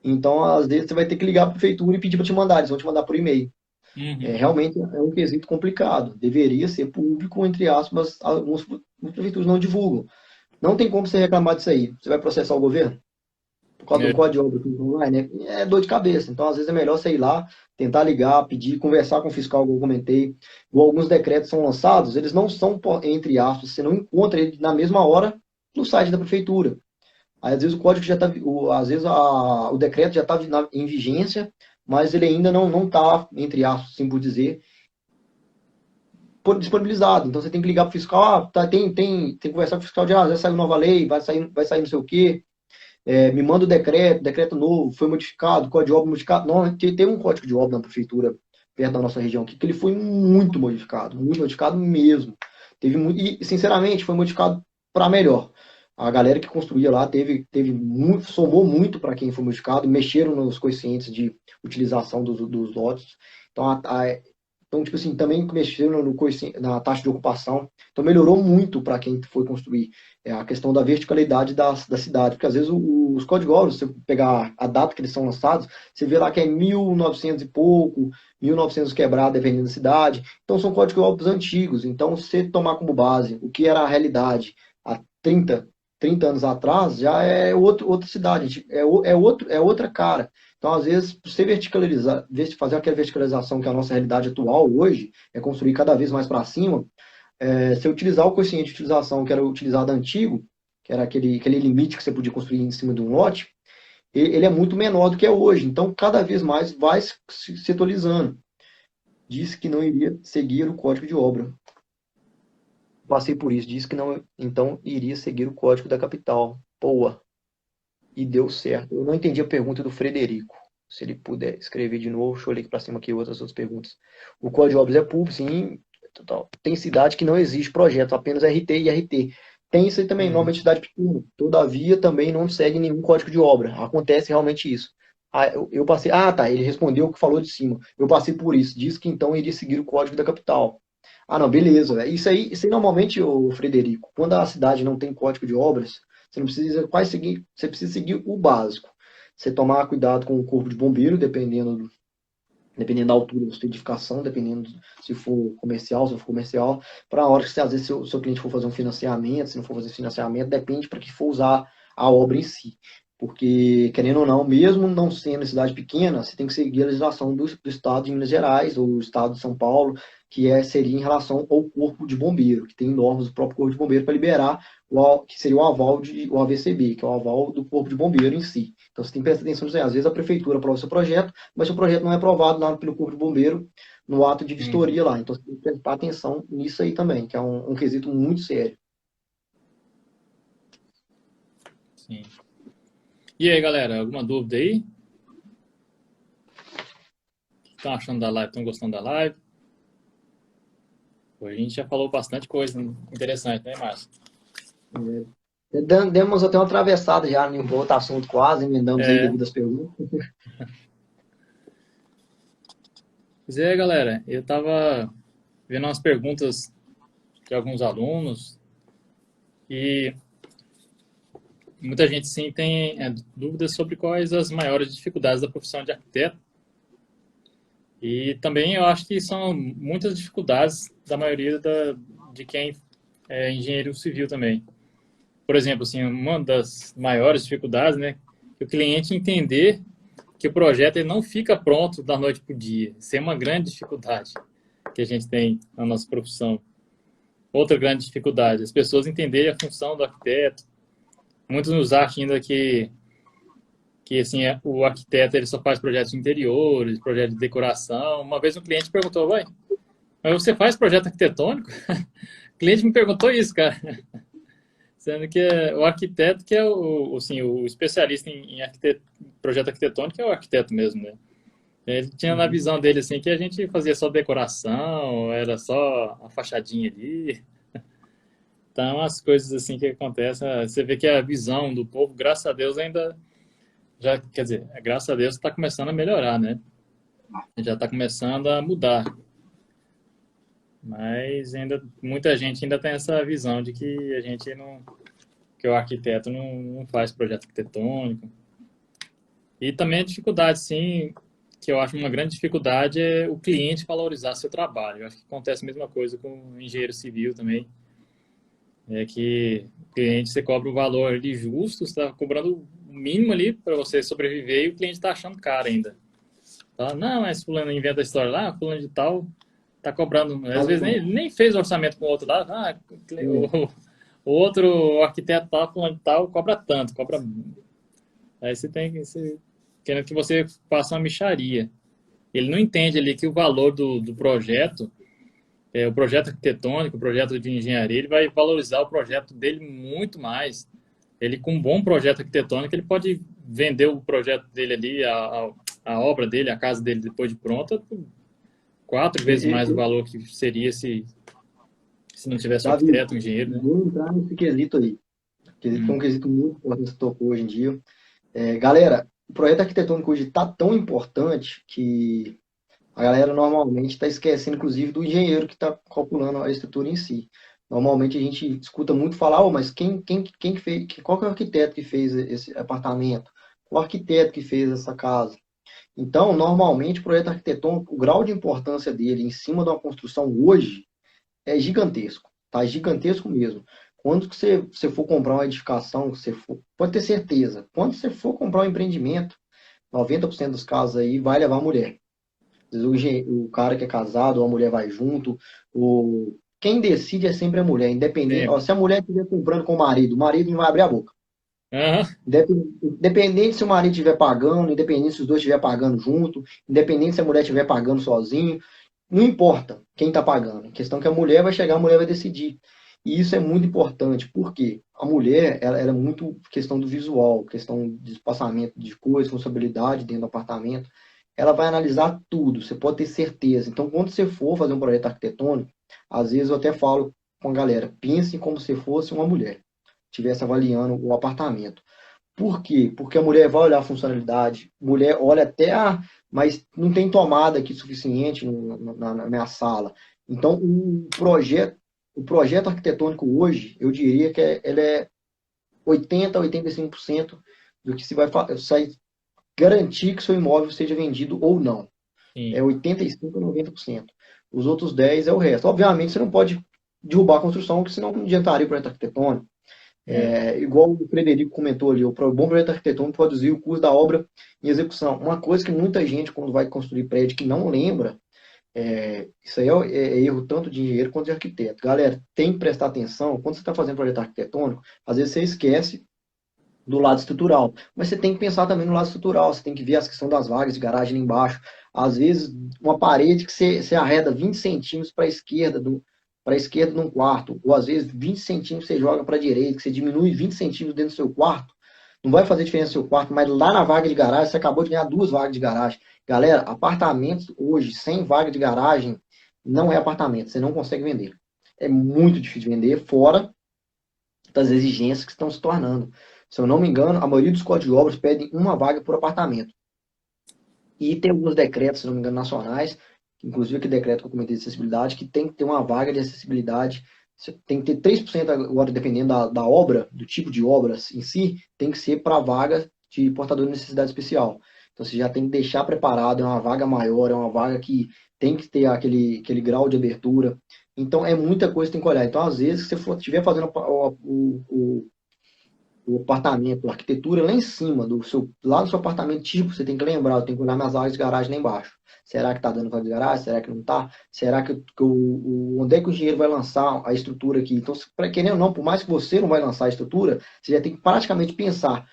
S2: Então, às vezes, você vai ter que ligar para a prefeitura e pedir para te mandar, eles vão te mandar por e-mail.
S1: uhum.
S2: Realmente é um quesito complicado. Deveria ser público, entre aspas, mas algumas prefeituras não divulgam. Não tem como você reclamar disso aí. Você vai processar o governo? Por causa de um
S1: É,
S2: código de obra online, né? É dor de cabeça. Então, às vezes, é melhor você ir lá, tentar ligar, pedir, conversar com o fiscal, como eu comentei. Ou alguns decretos são lançados, eles não são, entre aspas, você não encontra ele na mesma hora no site da prefeitura. Aí, às vezes, o código já está, às vezes, o decreto já está em vigência, mas ele ainda não está, entre aspas, assim por dizer, disponibilizado. Então, você tem que ligar para o fiscal, tem que conversar com o fiscal já saiu nova lei, vai sair não sei o quê. Me manda o decreto novo, foi modificado, código de obra modificado. Não, tem um código de obra na prefeitura, perto da nossa região aqui, que ele foi muito modificado mesmo. E, sinceramente, foi modificado para melhor. A galera que construía lá teve muito, somou muito para quem foi modificado, mexeram nos coeficientes de utilização dos lotes. Então, então, tipo assim, também mexeram na taxa de ocupação. Então, melhorou muito para quem foi construir a questão da verticalidade da cidade. Porque, às vezes, os códigos, se você pegar a data que eles são lançados, você vê lá que é 1900 e pouco, 1900 quebrado, dependendo da cidade. Então, são códigos antigos. Então, se você tomar como base o que era a realidade há 30 anos atrás, já é outra cidade, é outra cara. Então, às vezes, você verticalizar, fazer aquela verticalização que é a nossa realidade atual hoje, é construir cada vez mais para cima, se utilizar o coeficiente de utilização que era utilizado antigo, que era aquele limite que você podia construir em cima de um lote, ele é muito menor do que é hoje. Então, cada vez mais vai se atualizando. Disse que não iria seguir o código de obra. Passei por isso. Disse que não, então iria seguir o código da capital. Boa. E deu certo. Eu não entendi a pergunta do Frederico. Se ele puder escrever de novo, deixa eu olhar aqui para cima aqui outras perguntas. O código de obras é público, sim. Total. Tem cidade que não existe projeto, apenas RT e RT. Tem isso aí também,
S1: uhum.
S2: normalmente cidade pequena. Todavia, também não segue nenhum código de obra. Acontece realmente isso. Eu passei. Ah, tá. Ele respondeu o que falou de cima. Eu passei por isso. Diz que então iria seguir o código da capital. Ah, não, beleza. Isso aí normalmente, o Frederico, quando a cidade não tem código de obras, você não precisa quase seguir, você precisa seguir o básico. Você tomar cuidado com o corpo de bombeiro, dependendo da altura da sua edificação, dependendo se for comercial, se não for comercial, para a hora que você, às vezes seu cliente for fazer um financiamento, se não for fazer financiamento, depende para que for usar a obra em si. Porque, querendo ou não, mesmo não sendo cidade pequena, você tem que seguir a legislação do estado de Minas Gerais ou do estado de São Paulo, seria em relação ao corpo de bombeiro, que tem normas do próprio corpo de bombeiro para liberar que seria o aval o AVCB, que é o aval do corpo de bombeiro em si. Então você tem que prestar atenção nisso aí. Às vezes a prefeitura aprova o seu projeto, mas se o projeto não é aprovado lá pelo Corpo de Bombeiro no ato de
S1: Uhum.
S2: vistoria lá. Então você tem que prestar atenção nisso aí também, que é um quesito muito sério.
S1: Sim. E aí, galera, alguma dúvida aí? O que estão achando da live? Estão gostando da live? Hoje a gente já falou bastante coisa interessante, né, Márcio?
S2: Demos até uma atravessada já em um outro assunto quase, emendamos aí
S1: É,
S2: devido às perguntas.
S1: pois é, galera, eu tava vendo umas perguntas de alguns alunos e muita gente sim tem dúvidas sobre quais as maiores dificuldades da profissão de arquiteto. E também eu acho que são muitas dificuldades da maioria de quem é engenheiro civil também. Por exemplo, assim, uma das maiores dificuldades, né, é o cliente entender que o projeto ele não fica pronto da noite para o dia. Isso é uma grande dificuldade que a gente tem na nossa profissão. Outra grande dificuldade, as pessoas entenderem a função do arquiteto. Muitos nos acham ainda que assim, o arquiteto ele só faz projetos de interiores, projetos de decoração. Uma vez um cliente perguntou, vai, mas você faz projeto arquitetônico? O cliente me perguntou isso, cara. Sendo que o arquiteto que é assim, o especialista em projeto arquitetônico é o arquiteto mesmo, né? Ele tinha na
S2: Uhum.
S1: visão dele assim que a gente fazia só decoração, era só a fachadinha ali. Então, as coisas assim que acontecem, você vê que a visão do povo, graças a Deus, ainda já, quer dizer, graças a Deus está começando a melhorar, né? Já está começando a mudar. Mas ainda muita gente ainda tem essa visão de que a gente não, que o arquiteto não faz projeto arquitetônico. E também a dificuldade, sim, que eu acho uma grande dificuldade é o cliente valorizar seu trabalho. Eu acho que acontece a mesma coisa com o engenheiro civil também. É que o cliente você cobra o valor ali justo, você está cobrando o mínimo ali para você sobreviver e o cliente está achando caro ainda. Fala, não, mas fulano inventa a história lá, fulano de tal tá cobrando, às vezes nem fez orçamento com o outro lado, o outro arquiteto tal, fulano de tal, cobra tanto, cobra. Aí você tem que, querendo que você faça uma mixaria. Ele não entende ali que o valor do projeto, o projeto arquitetônico, o projeto de engenharia, ele vai valorizar o projeto dele muito mais. Ele, com um bom projeto arquitetônico, ele pode vender o projeto dele ali, a obra dele, a casa dele depois de pronta, por 4 vezes mais o
S2: E,
S1: valor que seria se não tivesse um
S2: Davi,
S1: arquiteto, um engenheiro, né?
S2: vou entrar nesse quesito aí. Quesito que é um
S1: Hum,
S2: quesito muito importante que você tocou hoje em dia. Galera, o projeto arquitetônico hoje está tão importante que a galera normalmente está esquecendo, inclusive, do engenheiro que está calculando a estrutura em si. Normalmente a gente escuta muito falar, oh, mas quem que fez, qual que é o arquiteto que fez esse apartamento? O arquiteto que fez essa casa? Então, normalmente, o projeto arquitetônico, o grau de importância dele em cima de uma construção hoje é gigantesco, tá? Gigantesco mesmo. Quando que você for comprar uma edificação, pode ter certeza, quando você for comprar um empreendimento, 90% dos casos aí vai levar a mulher. Às vezes o cara que é casado, ou a mulher vai junto, quem decide é sempre a mulher, independente. Ó,
S1: sempre.
S2: se a mulher estiver comprando com o marido não vai abrir a boca.
S1: Aham,
S2: Independente se o marido estiver pagando, independente se os dois estiverem pagando junto, independente se a mulher estiver pagando sozinho, não importa quem está pagando. A questão é que a mulher vai chegar, a mulher vai decidir. E isso é muito importante, porque a mulher ela é muito questão do visual, questão de espaçamento de coisas, responsabilidade dentro do apartamento. Ela vai analisar tudo, você pode ter certeza. Então, quando você for fazer um projeto arquitetônico, às vezes eu até falo com a galera, pense como se fosse uma mulher, estivesse avaliando o apartamento. Por quê? Porque a mulher vai olhar a funcionalidade, mulher olha até, mas não tem tomada aqui suficiente na minha sala. Então, o projeto arquitetônico hoje, eu diria que ele é 80 a 85% do que se vai garantir que seu imóvel seja vendido ou não. É
S1: sim.
S2: 85 a 90%. Os outros 10 é o resto. Obviamente, você não pode derrubar a construção, porque senão não adiantaria o projeto arquitetônico.
S1: É.
S2: Igual o Frederico comentou ali, o bom projeto arquitetônico pode reduzir o custo da obra em execução. Uma coisa que muita gente, quando vai construir prédio, que não lembra, isso aí é erro tanto de engenheiro quanto de arquiteto. Galera, tem que prestar atenção, quando você está fazendo projeto arquitetônico, às vezes você esquece do lado estrutural, mas você tem que pensar também no lado estrutural, você tem que ver a questão das vagas de garagem ali embaixo. Às vezes, uma parede que você arreda 20 centímetros para a esquerda num quarto, ou às vezes 20 centímetros você joga para a direita, que você diminui 20 centímetros dentro do seu quarto, não vai fazer diferença no seu quarto, mas lá na vaga de garagem, você acabou de ganhar 2 vagas de garagem. Galera, apartamentos hoje, sem vaga de garagem, não é apartamento, você não consegue vender. É muito difícil de vender, fora das exigências que estão se tornando. Se eu não me engano, a maioria dos códigos de obras pedem uma vaga por apartamento. E tem alguns decretos, se não me engano, nacionais, inclusive aquele decreto que eu comentei de acessibilidade, que tem que ter uma vaga de acessibilidade. Você tem que ter 3% agora, dependendo da obra, do tipo de obras em si, tem que ser para vaga de portador de necessidade especial. Então você já tem que deixar preparado, é uma vaga maior, é uma vaga que tem que ter aquele grau de abertura. Então é muita coisa que tem que olhar. Então, às vezes, se você estiver fazendo o apartamento, a arquitetura lá em cima, lá do seu apartamento tipo, você tem que lembrar, tem que olhar nas áreas de garagem lá embaixo. Será que está dando vaga de garagem? Será que não está? Será onde é que o engenheiro vai lançar a estrutura aqui? Então, querendo ou não, por mais que você não vai lançar a estrutura, você já tem que praticamente pensar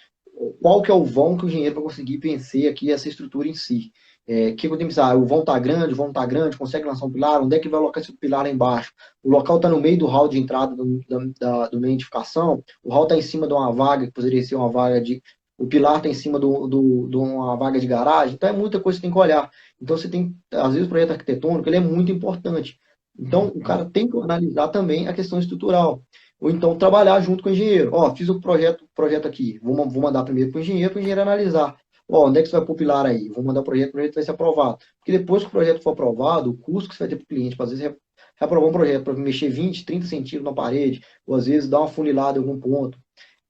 S2: qual que é o vão que o engenheiro vai conseguir vencer aqui essa estrutura em si. O que eu tenho que pensar? O vão está grande, consegue lançar um pilar? Onde é que vai colocar esse pilar lá embaixo? O local está no meio do hall de entrada do meio de edificação, o hall está em cima de uma vaga, que poderia ser uma vaga de. O pilar está em cima de uma vaga de garagem, então é muita coisa que tem que olhar. Então você tem, às vezes, o projeto arquitetônico ele é muito importante. Então o cara tem que analisar também a questão estrutural. Ou então trabalhar junto com o engenheiro. Ó, fiz o projeto aqui, vou mandar primeiro para o engenheiro analisar. Ó, onde é que você vai pôr o pilar aí? Vou mandar o projeto vai ser aprovado. Porque depois que o projeto for aprovado, o custo que você vai ter para o cliente, às vezes reaprovar um projeto para mexer 20, 30 centímetros na parede, ou às vezes dar uma funilada em algum ponto,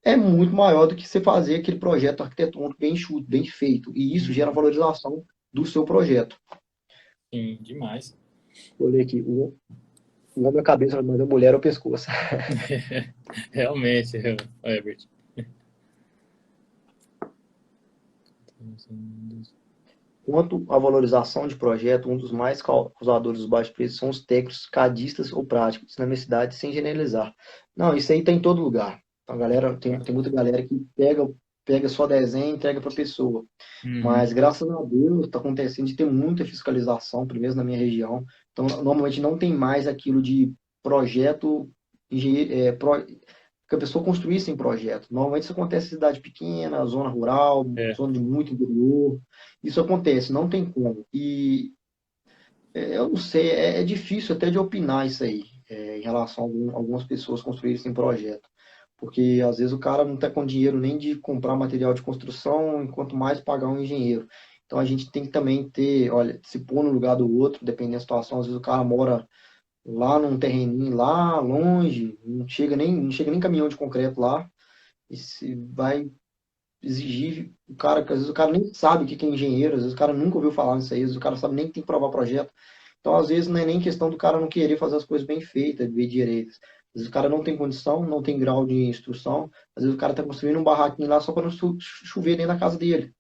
S2: é muito maior do que você fazer aquele projeto arquitetônico bem enxuto, bem feito. E isso gera valorização do seu projeto.
S1: Sim, demais.
S2: Vou ler aqui. O homem é a cabeça, mas a mulher é o pescoço.
S1: Realmente, Herbert.
S2: Quanto à valorização de projeto, um dos mais causadores dos baixos preços são os técnicos cadistas ou práticos, na minha cidade, sem generalizar. Não, isso aí tem em todo lugar. A galera, tem muita galera que pega só desenho e entrega para a pessoa. Mas,
S1: Uhum.
S2: graças a Deus, está acontecendo de ter muita fiscalização, pelo menos na minha região. Então, normalmente não tem mais aquilo de projeto, que a pessoa construir sem projeto. Normalmente isso acontece em cidade pequena, zona rural,
S1: É.
S2: zona de muito interior. Isso acontece, não tem como. E eu não sei, é difícil até de opinar isso aí, em relação a algumas pessoas construírem sem projeto. Porque às vezes o cara não está com dinheiro nem de comprar material de construção, enquanto mais pagar um engenheiro. Então a gente tem que também ter, olha, se pôr no lugar do outro, dependendo da situação. Às vezes o cara mora lá num terreninho lá longe, não chega nem caminhão de concreto lá, e se vai exigir o cara, que às vezes o cara nem sabe o que é engenheiro, às vezes o cara nunca ouviu falar nisso aí, às vezes o cara sabe nem que tem que provar projeto. Então, às vezes, não é nem questão do cara não querer fazer as coisas bem feitas, bem direitas. Às vezes o cara não tem condição, não tem grau de instrução, às vezes o cara está construindo um barraquinho lá só para não chover dentro da casa dele.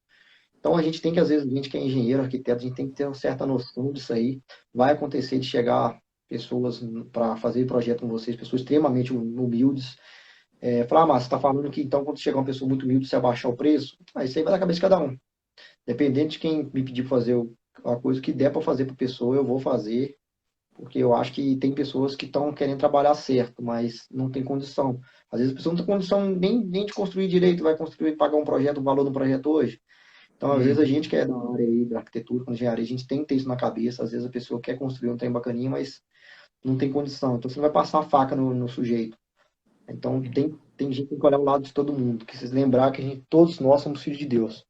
S2: Então a gente tem que, às vezes, a gente que é engenheiro, arquiteto, a gente tem que ter uma certa noção disso aí. Vai acontecer de chegar pessoas para fazer projeto com vocês, pessoas extremamente humildes, falar, mas você está falando que então quando chegar uma pessoa muito humilde, você abaixar o preço? Ah, isso aí vai da cabeça de cada um. Dependente de quem me pedir para fazer a coisa que der para fazer para a pessoa, eu vou fazer, porque eu acho que tem pessoas que estão querendo trabalhar certo, mas não tem condição. Às vezes a pessoa não tem condição nem de construir direito, vai construir, pagar um projeto, o valor do projeto hoje. Então, às vezes a
S1: Uhum.
S2: gente que é da área aí, da arquitetura, com engenharia, a gente tem que ter isso na cabeça. Às vezes a pessoa quer construir um trem bacaninha, mas não tem condição. Então você não vai passar a faca no sujeito. Então tem gente que tem que olhar o lado de todo mundo, que vocês lembrar que todos nós somos filhos de Deus.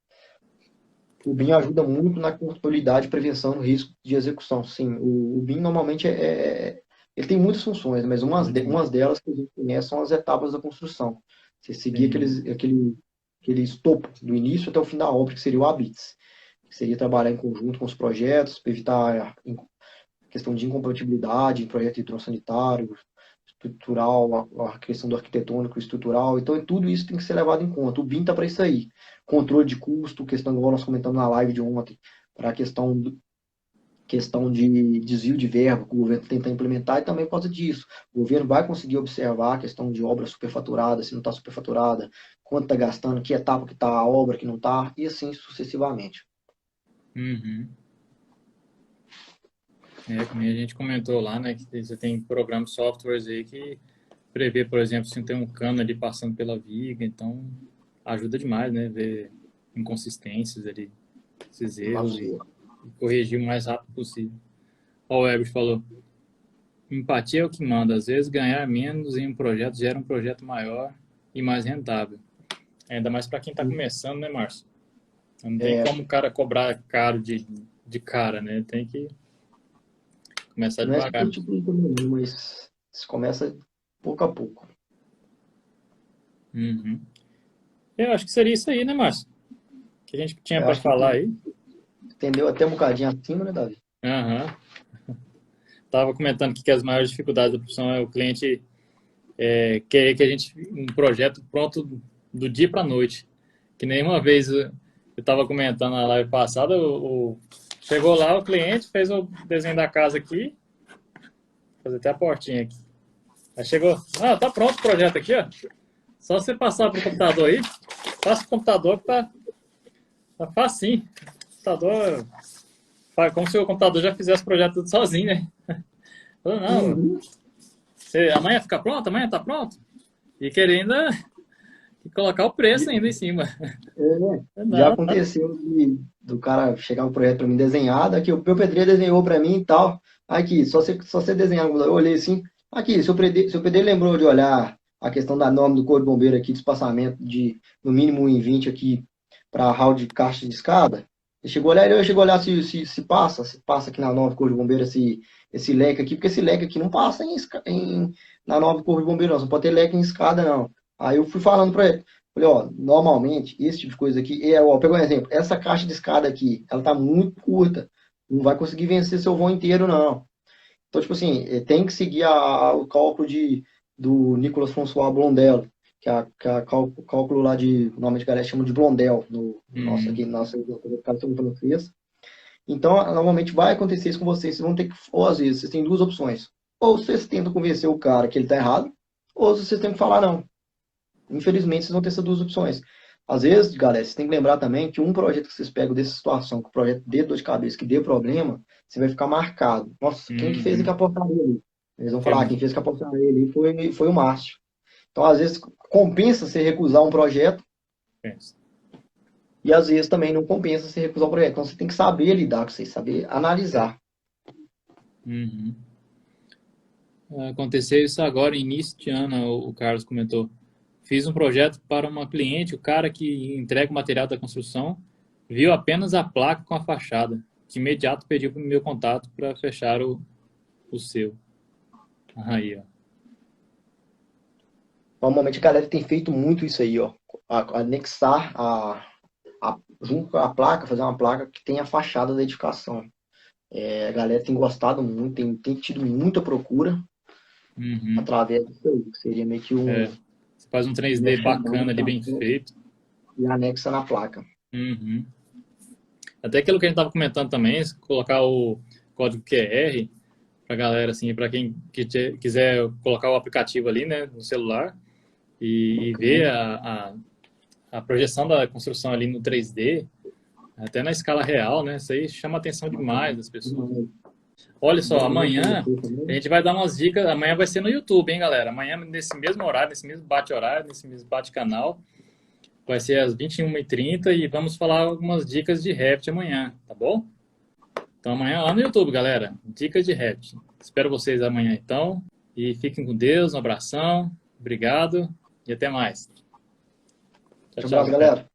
S2: O BIM ajuda muito na controlidade e prevenção do risco de execução. Sim, o BIM normalmente ele tem muitas funções, mas umas delas que a gente conhece são as etapas da construção. Você seguir
S1: Sim.
S2: aquele escopo do início até o fim da obra, que seria o ABITS, que seria trabalhar em conjunto com os projetos, para evitar a questão de incompatibilidade em projeto hidrossanitário, estrutural, a questão do arquitetônico estrutural. Então, tudo isso tem que ser levado em conta. O BIM está para isso aí. Controle de custo, questão igual nós comentamos na live de ontem, para a questão de desvio de verba que o governo tenta implementar, e também por causa disso. O governo vai conseguir observar a questão de obra superfaturada, se não está superfaturada, quanto está gastando, que etapa que está a obra, que não está, e assim sucessivamente.
S1: Uhum. Como a gente comentou lá, né, que você tem programas, softwares aí que prevê, por exemplo, se tem um cano ali passando pela viga, então ajuda demais, né, ver inconsistências ali, esses erros e corrigir o mais rápido possível. Ó, o Herbert falou. Empatia é o que manda. Às vezes, ganhar menos em um projeto gera um projeto maior e mais rentável. Ainda mais para quem está começando, né, Márcio? Não tem como o cara cobrar caro de cara, né? Tem que começar
S2: Não é
S1: devagar.
S2: por tipo de mas se começa pouco a pouco.
S1: Uhum. Eu acho que seria isso aí, né, Márcio? Que a gente tinha
S2: Eu
S1: para
S2: acho que
S1: falar aí.
S2: entendeu até um bocadinho acima, né, Davi?
S1: Aham. Tava comentando aqui que as maiores dificuldades da profissão é o cliente querer que a gente um projeto pronto do dia para a noite. Que nenhuma vez eu estava comentando na live passada, chegou lá o cliente, fez o desenho da casa aqui, fazer até a portinha aqui. Aí chegou, tá pronto o projeto aqui, ó. Só você passar pro computador aí, passa pro computador que tá facinho. O computador, como se o computador já fizesse o projeto tudo sozinho, né? Falou, não,
S2: Uhum.
S1: amanhã fica pronto, amanhã tá pronto. E querendo colocar o preço ainda em cima.
S2: Já
S1: Não, tá.
S2: aconteceu do cara chegar um projeto para mim desenhado, aqui o meu pedreiro desenhou para mim e tal. Aqui, só você desenhar, eu olhei assim, aqui, seu pedreiro lembrou de olhar a questão da norma do Corpo de Bombeiro aqui, de espaçamento de no mínimo 1,20 aqui para hall de caixa de escada. Ele chegou a olhar se passa aqui na norma do Corpo de Bombeiro esse leque aqui, porque esse leque aqui não passa na norma do Corpo de Bombeiro, não, não pode ter leque em escada, não. Aí eu fui falando para ele. Falei, ó, normalmente, esse tipo de coisa aqui, pegou um exemplo, essa caixa de escada aqui, ela tá muito curta, não vai conseguir vencer seu voo inteiro, não. Então, tipo assim, tem que seguir o cálculo do Nicolas François Blondel, o cálculo lá normalmente a galera chama de Blondel, aqui, nossa, francês. Então, normalmente vai acontecer isso com vocês, vocês vão ter que, ou às vezes, vocês têm duas opções, ou vocês tentam convencer o cara que ele tá errado, ou vocês têm que falar não. Infelizmente, vocês vão ter essas duas opções. Às vezes, galera, vocês têm que lembrar também que um projeto que vocês pegam dessa situação, que o projeto dê dor de cabeça, que dê problema, você vai ficar marcado. Nossa, quem que fez
S1: Uhum.
S2: aquela porcaria ali? Eles vão falar,
S1: Tem-
S2: quem fez aquela porcaria ali foi o Márcio. Então, às vezes, compensa você recusar um projeto
S1: pensa.
S2: e às vezes também não compensa você recusar um projeto. Então, você tem que saber lidar com isso, saber analisar.
S1: Uhum. Aconteceu isso agora, início de ano, o Carlos comentou. Fiz um projeto para uma cliente, o cara que entrega o material da construção viu apenas a placa com a fachada. De imediato pediu para o meu contato para fechar o seu. Aí, ó.
S2: Normalmente, a galera tem feito muito isso aí, ó. Anexar junto com a placa, fazer uma placa que tenha a fachada da edificação. A galera tem gostado muito, tem tido muita procura
S1: Uhum.
S2: através disso aí, que seria meio que
S1: Você faz um 3D bacana ali, bem feito.
S2: e anexa na placa.
S1: Uhum. Até aquilo que a gente estava comentando também, colocar o código QR para galera, assim, para quem quiser colocar o aplicativo ali, né, no celular e ver a projeção da construção ali no 3D, até na escala real, né? Isso aí chama a atenção demais das pessoas. Olha só, amanhã a gente vai dar umas dicas. Amanhã vai ser no YouTube, hein, galera? Amanhã, nesse mesmo horário, nesse mesmo bate-horário, nesse mesmo bate-canal, vai ser às 21h30 e vamos falar algumas dicas de Revit amanhã, tá bom? Então amanhã lá no YouTube, galera. Dicas de Revit. Espero vocês amanhã, então. E fiquem com Deus. Um abração. Obrigado e até mais. Tchau,
S2: Um
S1: tchau,
S2: abraço,
S1: galera.
S2: galera.